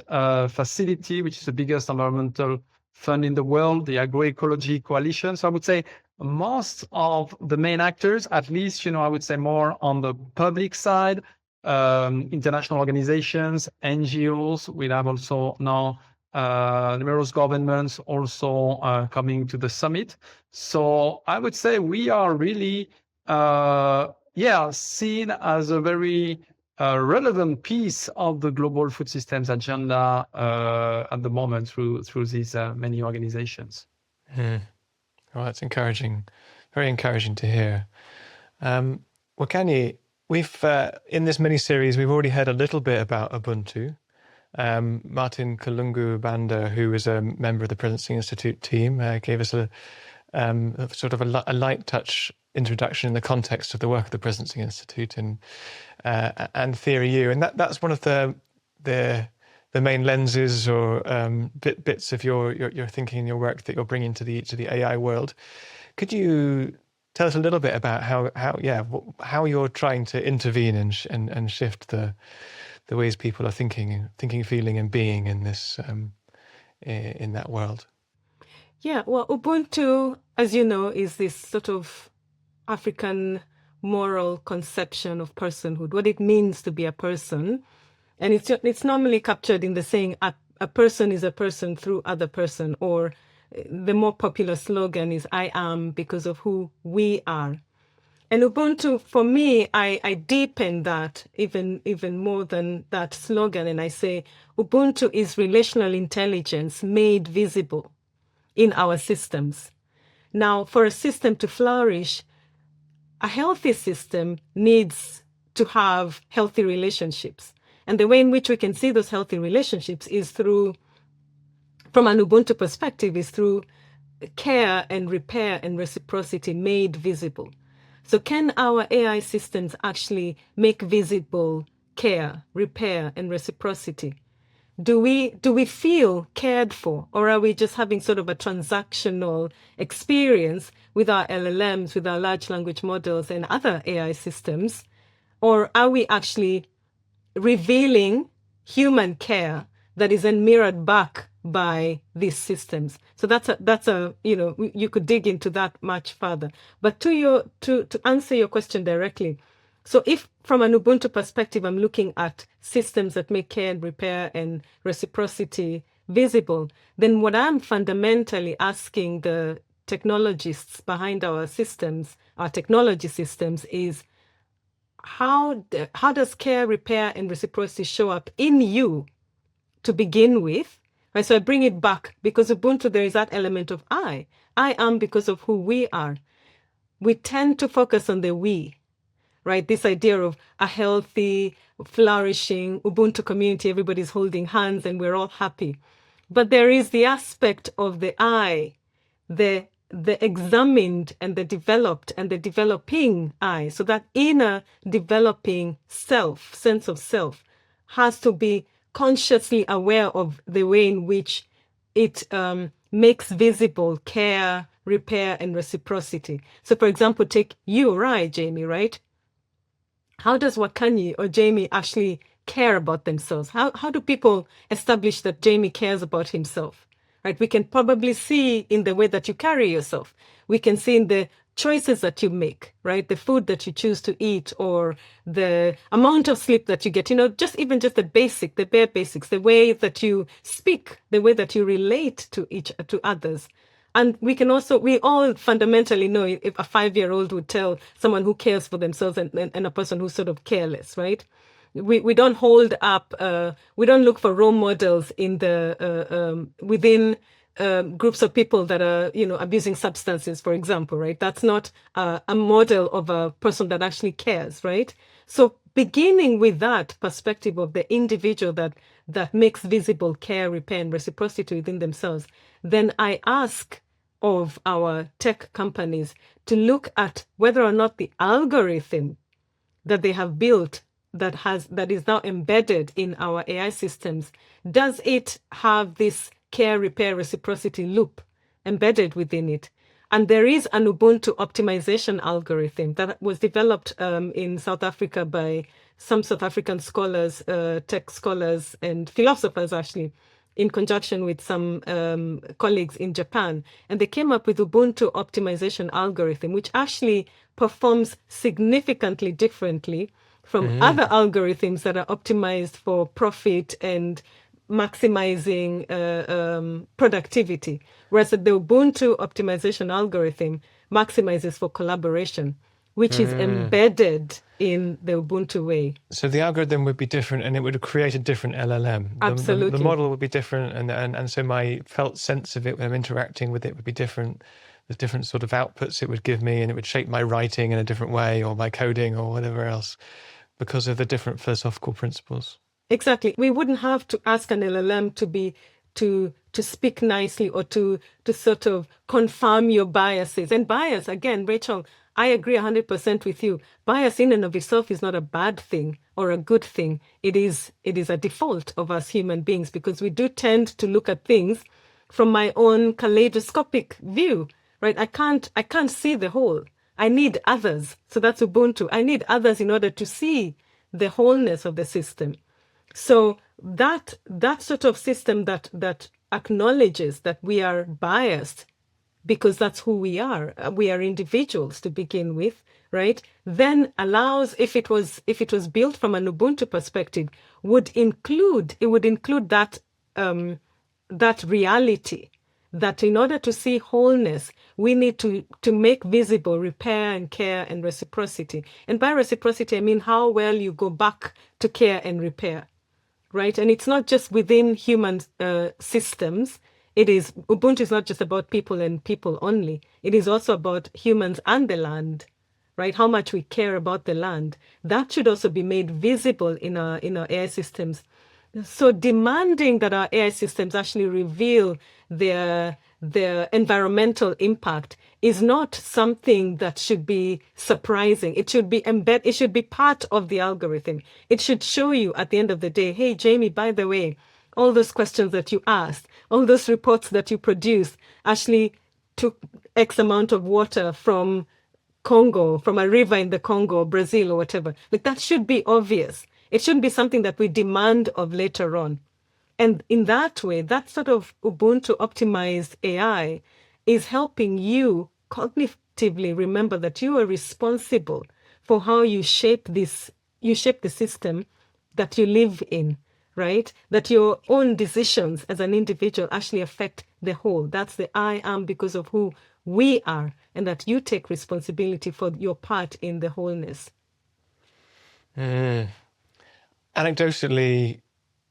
Facility, which is the biggest environmental fund in the world, the Agroecology Coalition. So I would say most of the main actors, at least, I would say more on the public side, international organizations, NGOs. We have also now numerous governments also coming to the summit. So I would say we are really, seen as a very relevant piece of the global food systems agenda at the moment through these many organizations.
Well, that's encouraging, very encouraging to hear. Wakanyi, we've in this mini-series, we've already heard a little bit about Ubuntu. Martin Kalungu-Banda, who is a member of the Presidency Institute team, gave us a sort of a light touch introduction in the context of the work of the Presidency Institute and Theory U, and that's one of the main lenses or bits of your thinking and your work that you're bringing to the AI world. Could you tell us a little bit about how you're trying to intervene and shift the ways people are thinking, feeling, and being in this in that world?
Yeah, well, Ubuntu, as you know, is this sort of African moral conception of personhood, what it means to be a person. And it's normally captured in the saying, a person is a person through other person, or the more popular slogan is, I am because of who we are. And Ubuntu, for me, I deepen that even more than that slogan, and I say, Ubuntu is relational intelligence made visible in our systems. Now, for a system to flourish, a healthy system needs to have healthy relationships. And the way in which we can see those healthy relationships is through, from an Ubuntu perspective, is through care and repair and reciprocity made visible. So can our AI systems actually make visible care, repair, and reciprocity? Do we feel cared for, or are we just having sort of a transactional experience with our LLMs, with our large language models and other AI systems? Or are we actually revealing human care that is then mirrored back by these systems? So that's a you could dig into that much further. But to answer your question directly, so if from an Ubuntu perspective, I'm looking at systems that make care and repair and reciprocity visible, then what I'm fundamentally asking the technologists behind our systems, our technology systems, is how does care, repair, and reciprocity show up in you to begin with? Right, so I bring it back because Ubuntu, there is that element of I am because of who we are. We tend to focus on the we. Right, this idea of a healthy, flourishing Ubuntu community, everybody's holding hands and we're all happy. But there is the aspect of the I, the examined and the developed and the developing I. So that inner developing self, sense of self, has to be consciously aware of the way in which it makes visible care, repair, and reciprocity. So for example, take you, right, Jamie, right? How does Wakanyi or Jamie actually care about themselves? How do people establish that Jamie cares about himself? Right? We can probably see in the way that you carry yourself. We can see in the choices that you make, right? The food that you choose to eat, or the amount of sleep that you get, just the bare basics, the way that you speak, the way that you relate to others. And we all fundamentally know if a 5-year-old would tell someone who cares for themselves and a person who's sort of careless, right? We don't hold up, we don't look for role models in the within groups of people that are, abusing substances, for example, right? That's not a model of a person that actually cares, right? So beginning with that perspective of the individual that makes visible care, repair, and reciprocity within themselves, then I ask of our tech companies to look at whether or not the algorithm that they have built that is now embedded in our AI systems, does it have this care, repair, reciprocity loop embedded within it? And there is an Ubuntu optimization algorithm that was developed in South Africa by some South African scholars, tech scholars, and philosophers, actually. in conjunction with some colleagues in Japan, and they came up with Ubuntu optimization algorithm, which actually performs significantly differently from other algorithms that are optimized for profit and maximizing productivity, whereas the Ubuntu optimization algorithm maximizes for collaboration, which is embedded in the Ubuntu way.
So the algorithm would be different, and it would create a different LLM.
Absolutely.
The model would be different, and so my felt sense of it when I'm interacting with it would be different. The different sort of outputs it would give me, and it would shape my writing in a different way, or my coding, or whatever else, because of the different philosophical principles.
Exactly. We wouldn't have to ask an LLM to speak nicely or to sort of confirm your biases. And bias, again, Rachel, I agree 100% with you. Bias in and of itself is not a bad thing or a good thing. It is a default of us human beings, because we do tend to look at things from my own kaleidoscopic view, right? I can't see the whole. I need others. So that's Ubuntu. I need others in order to see the wholeness of the system. So that sort of system that acknowledges that we are biased, because that's who we are. We are individuals to begin with, right? Then allows, if it was built from an Ubuntu perspective, would include that that reality, that in order to see wholeness, we need to make visible repair and care and reciprocity. And by reciprocity, I mean how well you go back to care and repair, right? And it's not just within human systems. Ubuntu is not just about people and people only. It is also about humans and the land, right? How much we care about the land. That should also be made visible in our AI systems. So demanding that our AI systems actually reveal their environmental impact is not something that should be surprising. It should be it should be part of the algorithm. It should show you at the end of the day, hey, Jamie, by the way, all those questions that you asked, all those reports that you produced actually took X amount of water from Congo, from a river in the Congo, Brazil, or whatever. Like, that should be obvious. It shouldn't be something that we demand of later on. And in that way, that sort of Ubuntu optimized AI is helping you cognitively remember that you are responsible for how you shape the system that you live in, right? That your own decisions as an individual actually affect the whole. That's the I am because of who we are, and that you take responsibility for your part in the wholeness.
Anecdotally,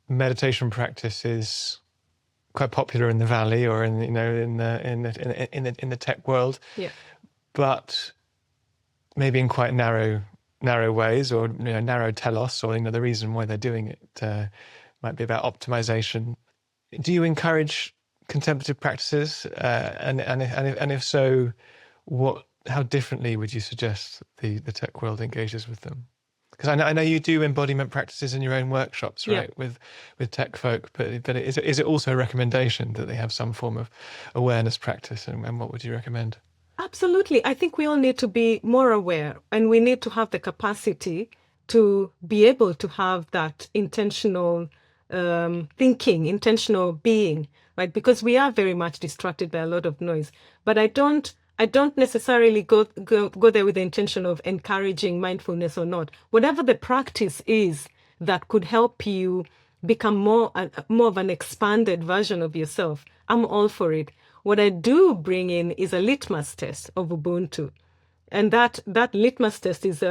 meditation practice is quite popular in the Valley, or in the tech world.
Yeah.
But maybe in quite narrow ways, or narrow telos, or the reason why they're doing it might be about optimization. Do you encourage contemplative practices? And if so, how differently would you suggest the tech world engages with them? Because I know you do embodiment practices in your own workshops, right? Yeah. With tech folk, but is it also a recommendation that they have some form of awareness practice, and what would you recommend?
Absolutely. I think we all need to be more aware, and we need to have the capacity to be able to have that intentional thinking, intentional being, right? Because we are very much distracted by a lot of noise. But I don't necessarily go there with the intention of encouraging mindfulness or not. Whatever the practice is that could help you become more of an expanded version of yourself, I'm all for it. What I do bring in is a litmus test of Ubuntu. And that litmus test is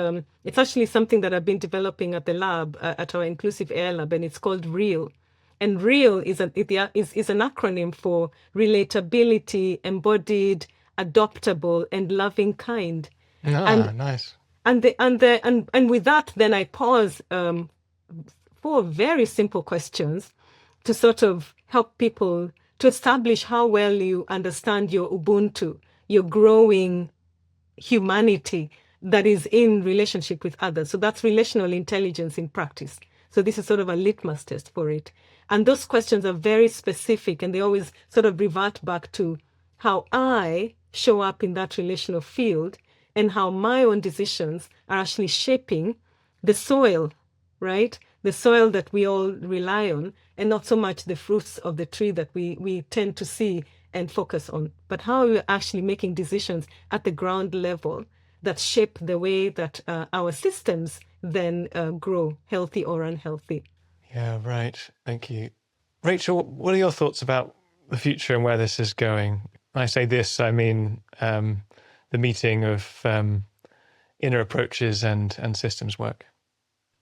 it's actually something that I've been developing at the lab, at our inclusive AI lab, and it's called REAL. And REAL is an acronym for relatability, embodied, adoptable, and loving kind.
Nice.
And with that, then I pause for very simple questions to sort of help people to establish how well you understand your Ubuntu, your growing humanity that is in relationship with others. So that's relational intelligence in practice. So this is sort of a litmus test for it. And those questions are very specific, and they always sort of revert back to how I show up in that relational field and how my own decisions are actually shaping the soil, right? the soil that we all rely on, and not so much the fruits of the tree that we tend to see and focus on, but how we're actually making decisions at the ground level that shape the way that our systems then grow, healthy or unhealthy.
Yeah, right. Thank you. Rachel, what are your thoughts about the future and where this is going? When I say this, I mean the meeting of inner approaches and systems work.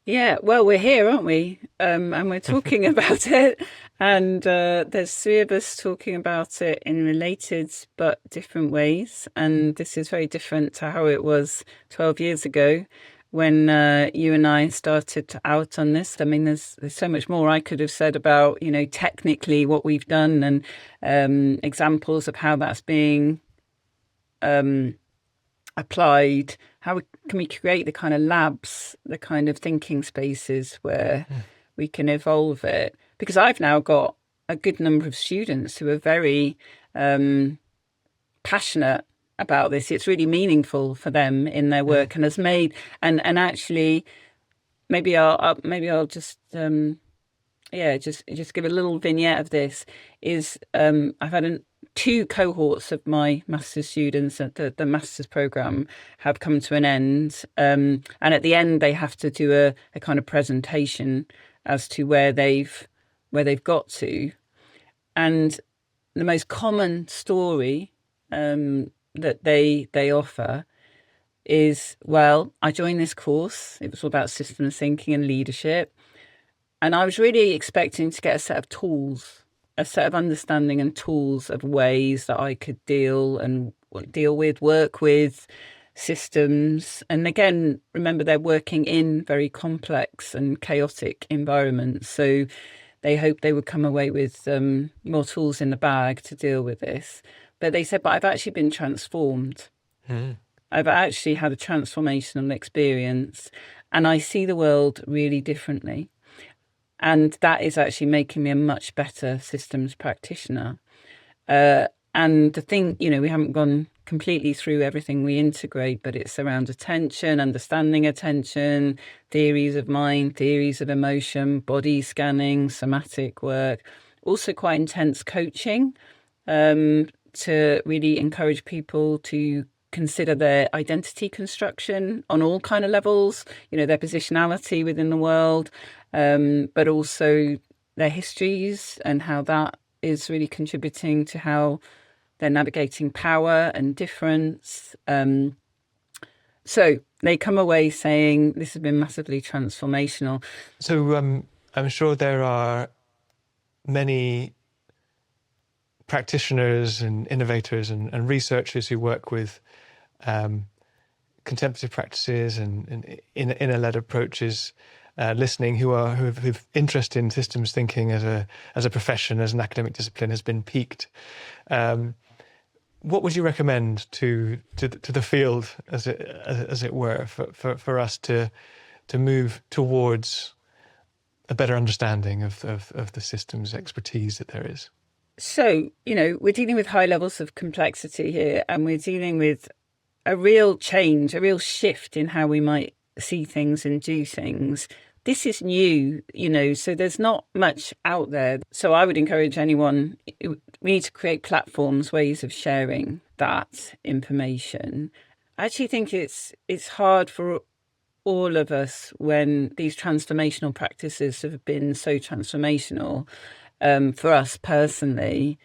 Yeah, well, we're here, aren't we? And we're talking about it. And there's three of us talking about it in related but different ways. And this is very different to how it was 12 years ago when you and I started out on this. I mean, there's so much more I could have said about, technically what we've done and examples of how that's being applied. How can we create the kind of labs, the kind of thinking spaces where we can evolve it? Because I've now got a good number of students who are very passionate about this. It's really meaningful for them in their work, and has made and actually maybe I'll just just give a little vignette of this. Is I've had two cohorts of my master's students at the master's program have come to an end, and at the end they have to do a kind of presentation as to where they've got to, and the most common story that they offer is, well, I joined this course. It was all about systems thinking and leadership, and I was really expecting to get a set of tools, a set of understanding and tools of ways that I could deal with, work with systems. And again, remember, they're working in very complex and chaotic environments. So they hoped they would come away with more tools in the bag to deal with this. But they said, but I've actually been transformed. I've actually had a transformational experience, and I see the world really differently. And that is actually making me a much better systems practitioner. And the thing, we haven't gone completely through everything we integrate, but it's around attention, understanding attention, theories of mind, theories of emotion, body scanning, somatic work, also quite intense coaching to really encourage people to consider their identity construction on all kind of levels, their positionality within the world, but also their histories and how that is really contributing to how they're navigating power and difference. So they come away saying this has been massively transformational.
So I'm sure there are many practitioners and innovators and researchers who work with contemplative practices and inner-led approaches listening who've interest in systems thinking as a profession, as an academic discipline has been piqued. What would you recommend to the field, as it were, for us to move towards a better understanding of the systems expertise that there is?
So, we're dealing with high levels of complexity here, and we're dealing with a real change, a real shift in how we might see things and do things. This is new, so there's not much out there. So I would encourage anyone, we need to create platforms, ways of sharing that information. I actually think it's hard for all of us when these transformational practices have been so transformational for us personally,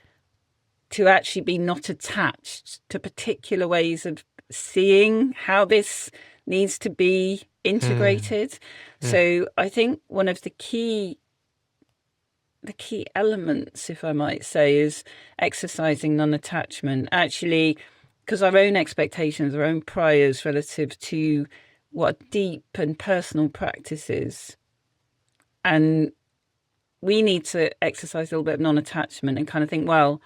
to actually be not attached to particular ways of seeing how this needs to be integrated. So I think one of the key elements, if I might say, is exercising non-attachment, actually, because our own expectations, our own priors relative to what a deep and personal practice is. And we need to exercise a little bit of non-attachment and kind of think, well,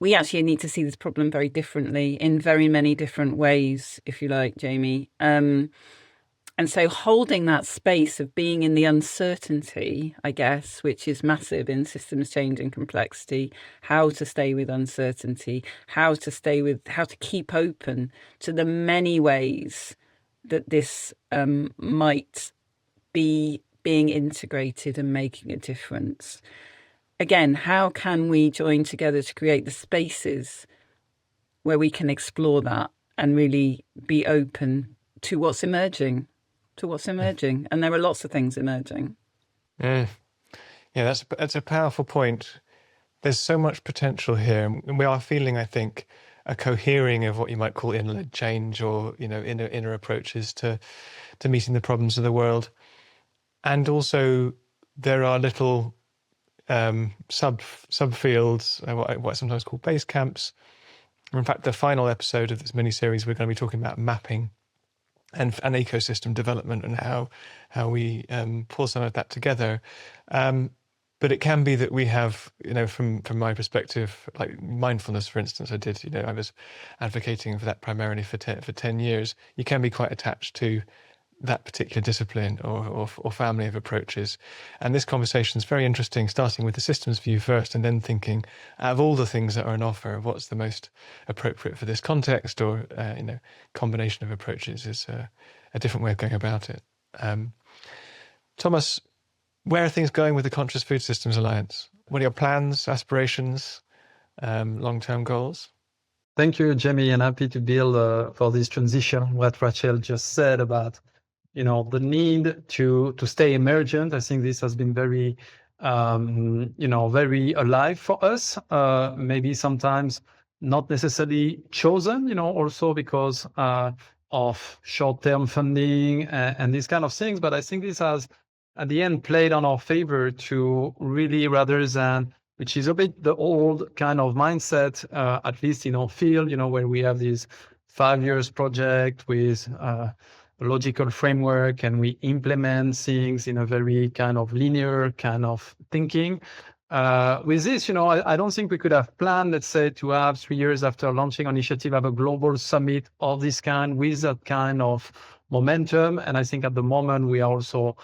we actually need to see this problem very differently in very many different ways, if you like, Jamie. And so holding that space of being in the uncertainty, I guess, which is massive in systems change and complexity, how to stay with uncertainty, how to keep open to the many ways that this might be being integrated and making a difference. Again, how can we join together to create the spaces where we can explore that and really be open to what's emerging, And there are lots of things emerging.
Yeah, that's a powerful point. There's so much potential here, and we are feeling, I think, a cohering of what you might call inner change, or inner approaches to meeting the problems of the world. And also, there are little subfields, what I sometimes call base camps. In fact, the final episode of this mini-series, we're going to be talking about mapping and ecosystem development, and how we pull some of that together. But it can be that we have, from my perspective, like mindfulness, for instance, I was advocating for that primarily for 10 years. You can be quite attached to that particular discipline or family of approaches. And this conversation is very interesting, starting with the systems view first, and then thinking, out of all the things that are on offer, what's the most appropriate for this context, or combination of approaches is a different way of going about it. Thomas, where are things going with the Conscious Food Systems Alliance? What are your plans, aspirations, long-term goals?
Thank you, Jamie, and happy to build for this transition what Rachel just said about the need to stay emergent. I think this has been very very alive for us, maybe sometimes not necessarily chosen, also because of short-term funding and these kind of things. But I think this has, at the end, played on our favor to really, rather than, which is a bit the old kind of mindset, at least in our field, where we have this 5 years project with a logical framework, and we implement things in a very kind of linear kind of thinking. With this, I don't think we could have planned, let's say, to have 3 years after launching an initiative, have a global summit of this kind with that kind of momentum. And I think at the moment we are also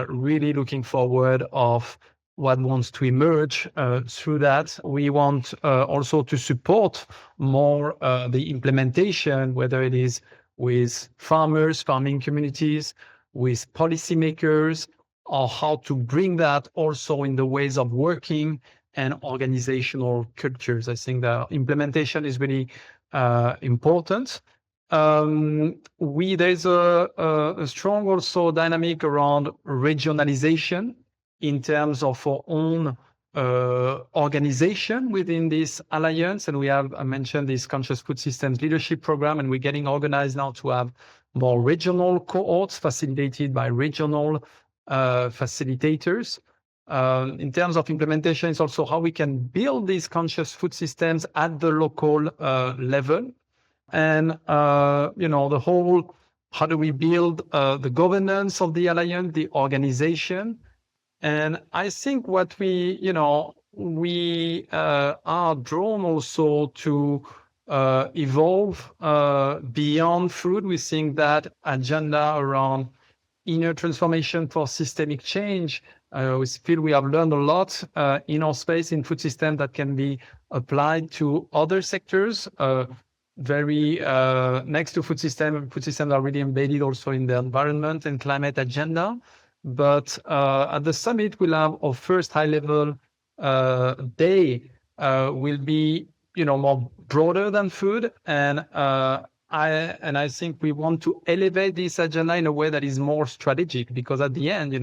really looking forward of what wants to emerge through that. We want also to support more the implementation, whether it is with farmers, farming communities, with policymakers, or how to bring that also in the ways of working and organizational cultures. I think the implementation is really important. There's a strong also dynamic around regionalization in terms of our own organization within this alliance. And I mentioned this Conscious Food Systems Leadership Program, and we're getting organized now to have more regional cohorts facilitated by regional facilitators. In terms of implementation, it's also how we can build these conscious food systems at the local level. And, the whole, how do we build the governance of the alliance, the organization? And I think what we are drawn also to evolve beyond food. We think that agenda around inner transformation for systemic change, we feel we have learned a lot in our space in food system that can be applied to other sectors. Very next to food systems are really embedded also in the environment and climate agenda. But at the summit, we'll have our first high-level day will be, more broader than food. And I think we want to elevate this agenda in a way that is more strategic, because at the end,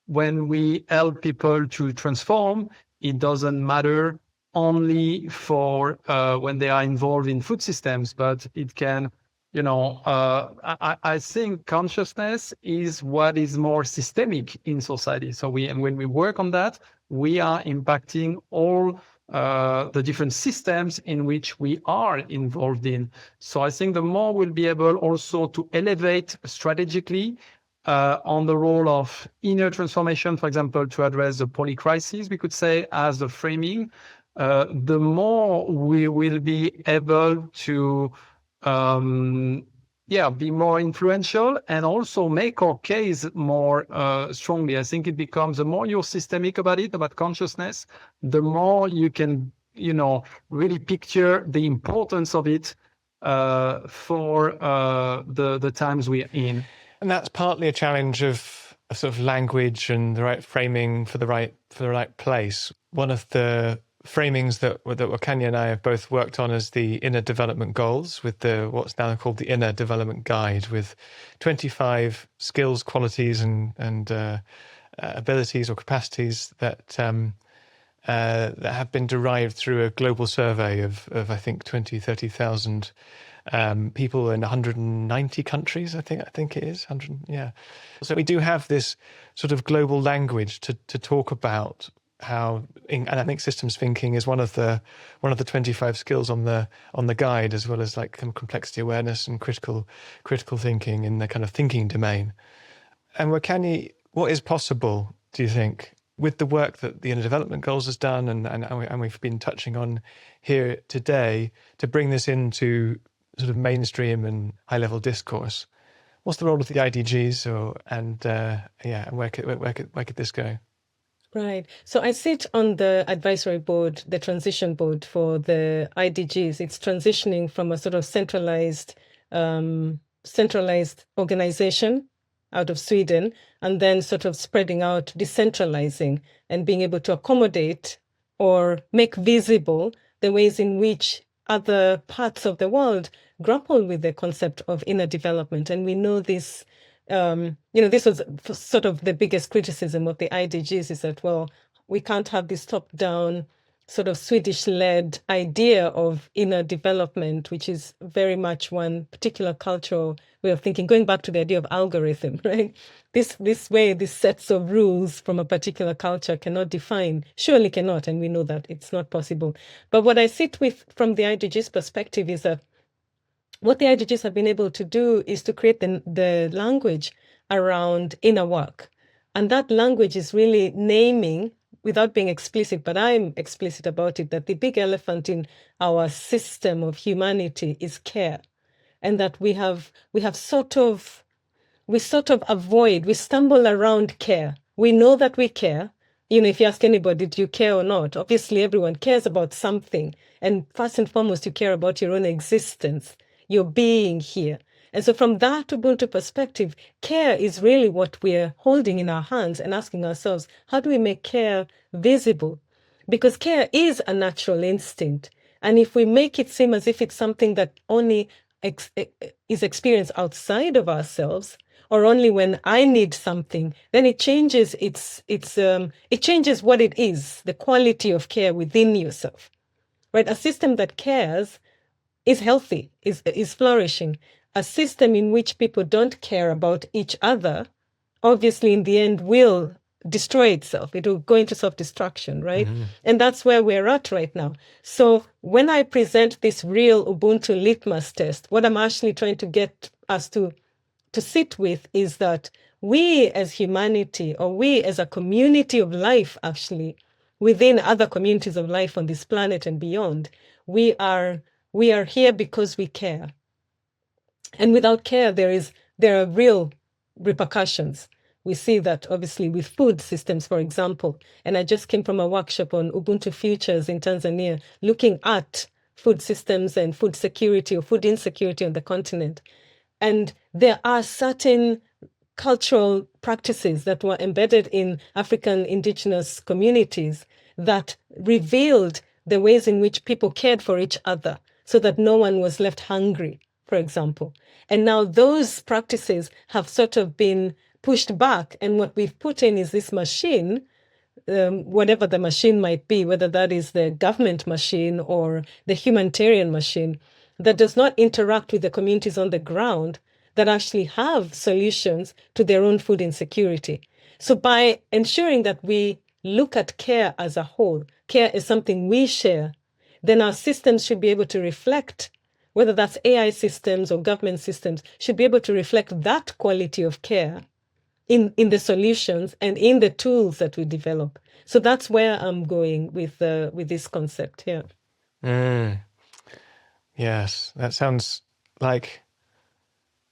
when we help people to transform, it doesn't matter only for when they are involved in food systems, but it can, I think consciousness is what is more systemic in society. So when we work on that, we are impacting all the different systems in which we are involved in. So I think the more we'll be able also to elevate strategically on the role of inner transformation, for example, to address the poly-crises, we could say, as the framing, the more we will be able to be more influential and also make our case more strongly. I think it becomes, the more you're systemic about it, about consciousness, the more you can, really picture the importance of it for the times we're in.
And that's partly a challenge of sort of language and the right framing for the right place. One of the framings that Wakanyi and I have both worked on is the inner development goals, with what's now called the inner development guide, with 25 skills, qualities, and abilities or capacities that have been derived through a global survey of I think 30,000 people in 190 countries. I think it is 100. Yeah. So we do have this sort of global language to talk about how, and I think systems thinking is one of the 25 skills on the guide, as well as like complexity awareness and critical thinking in the kind of thinking domain. And Wakanyi, what is possible, do you think, with the work that the Inner Development Goals has done, and we've been touching on here today, to bring this into sort of mainstream and high-level discourse? What's the role of the IDGs, and where could this go?
Right. So I sit on the advisory board, the transition board for the IDGs. It's transitioning from a sort of centralized organization out of Sweden, and then sort of spreading out, decentralizing, and being able to accommodate or make visible the ways in which other parts of the world grapple with the concept of inner development. And we know this, this was sort of the biggest criticism of the IDGs, is that, well, we can't have this top-down sort of Swedish-led idea of inner development, which is very much one particular cultural way of thinking, going back to the idea of algorithm, right? This sets of rules from a particular culture surely cannot, and we know that it's not possible. But what I sit with from the IDG's perspective is that what the IDGs have been able to do is to create the language around inner work. And that language is really naming, without being explicit, but I'm explicit about it, that the big elephant in our system of humanity is care. And that we stumble around care. We know that we care. If you ask anybody, do you care or not? Obviously, everyone cares about something. And first and foremost, you care about your own existence, your being here. And so from that Ubuntu perspective, care is really what we're holding in our hands and asking ourselves, how do we make care visible? Because care is a natural instinct. And if we make it seem as if it's something that only is experienced outside of ourselves, or only when I need something, then it changes it changes what it is, the quality of care within yourself. Right? A system that cares is healthy, is flourishing. A system in which people don't care about each other, obviously in the end will destroy itself. It will go into self-destruction, right? Mm-hmm. And that's where we're at right now. So when I present this real Ubuntu litmus test, what I'm actually trying to get us to sit with is that we as humanity, or we as a community of life, actually, within other communities of life on this planet and beyond, we are here because we care. And without care, there are real repercussions. We see that obviously with food systems, for example. And I just came from a workshop on Ubuntu Futures in Tanzania, looking at food systems and food security or food insecurity on the continent. And there are certain cultural practices that were embedded in African indigenous communities that revealed the ways in which people cared for each other so that no one was left hungry, for example. And now those practices have sort of been pushed back. And what we've put in is this machine, whatever the machine might be, whether that is the government machine or the humanitarian machine, that does not interact with the communities on the ground that actually have solutions to their own food insecurity. So by ensuring that we look at care as a whole, care is something we share, then our systems should be able to reflect, whether that's AI systems or government systems, should be able to reflect that quality of care in the solutions and in the tools that we develop. So that's where I'm going with this concept here.
Yes, that sounds like,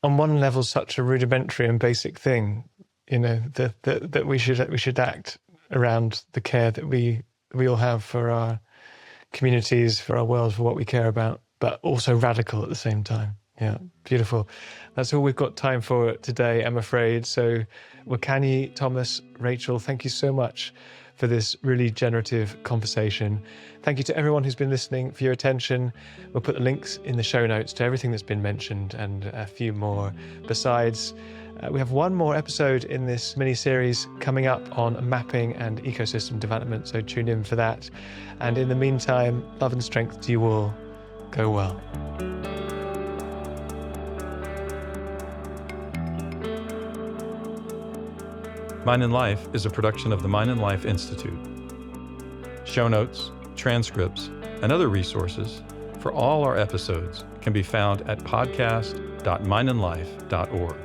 on one level, such a rudimentary and basic thing, that we should act around the care that we all have for our communities, for our world, for what we care about, but also radical at the same time. Yeah, beautiful. That's all we've got time for today, I'm afraid. So Wakanyi, Thomas, Rachel, thank you so much for this really generative conversation. Thank you to everyone who's been listening for your attention. We'll put the links in the show notes to everything that's been mentioned and a few more. Besides, we have one more episode in this mini-series coming up on mapping and ecosystem development, so tune in for that. And in the meantime, love and strength to you all. Go well.
Mind and Life is a production of the Mind and Life Institute. Show notes, transcripts, and other resources for all our episodes can be found at podcast.mindandlife.org.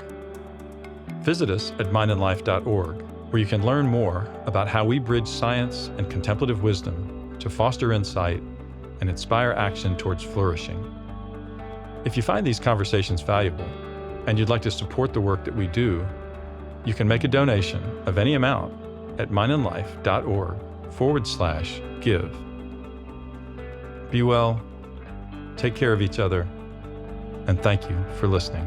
Visit us at mindandlife.org, where you can learn more about how we bridge science and contemplative wisdom to foster insight and inspire action towards flourishing. If you find these conversations valuable and you'd like to support the work that we do, you can make a donation of any amount at mindandlife.org/give. Be well, take care of each other, and thank you for listening.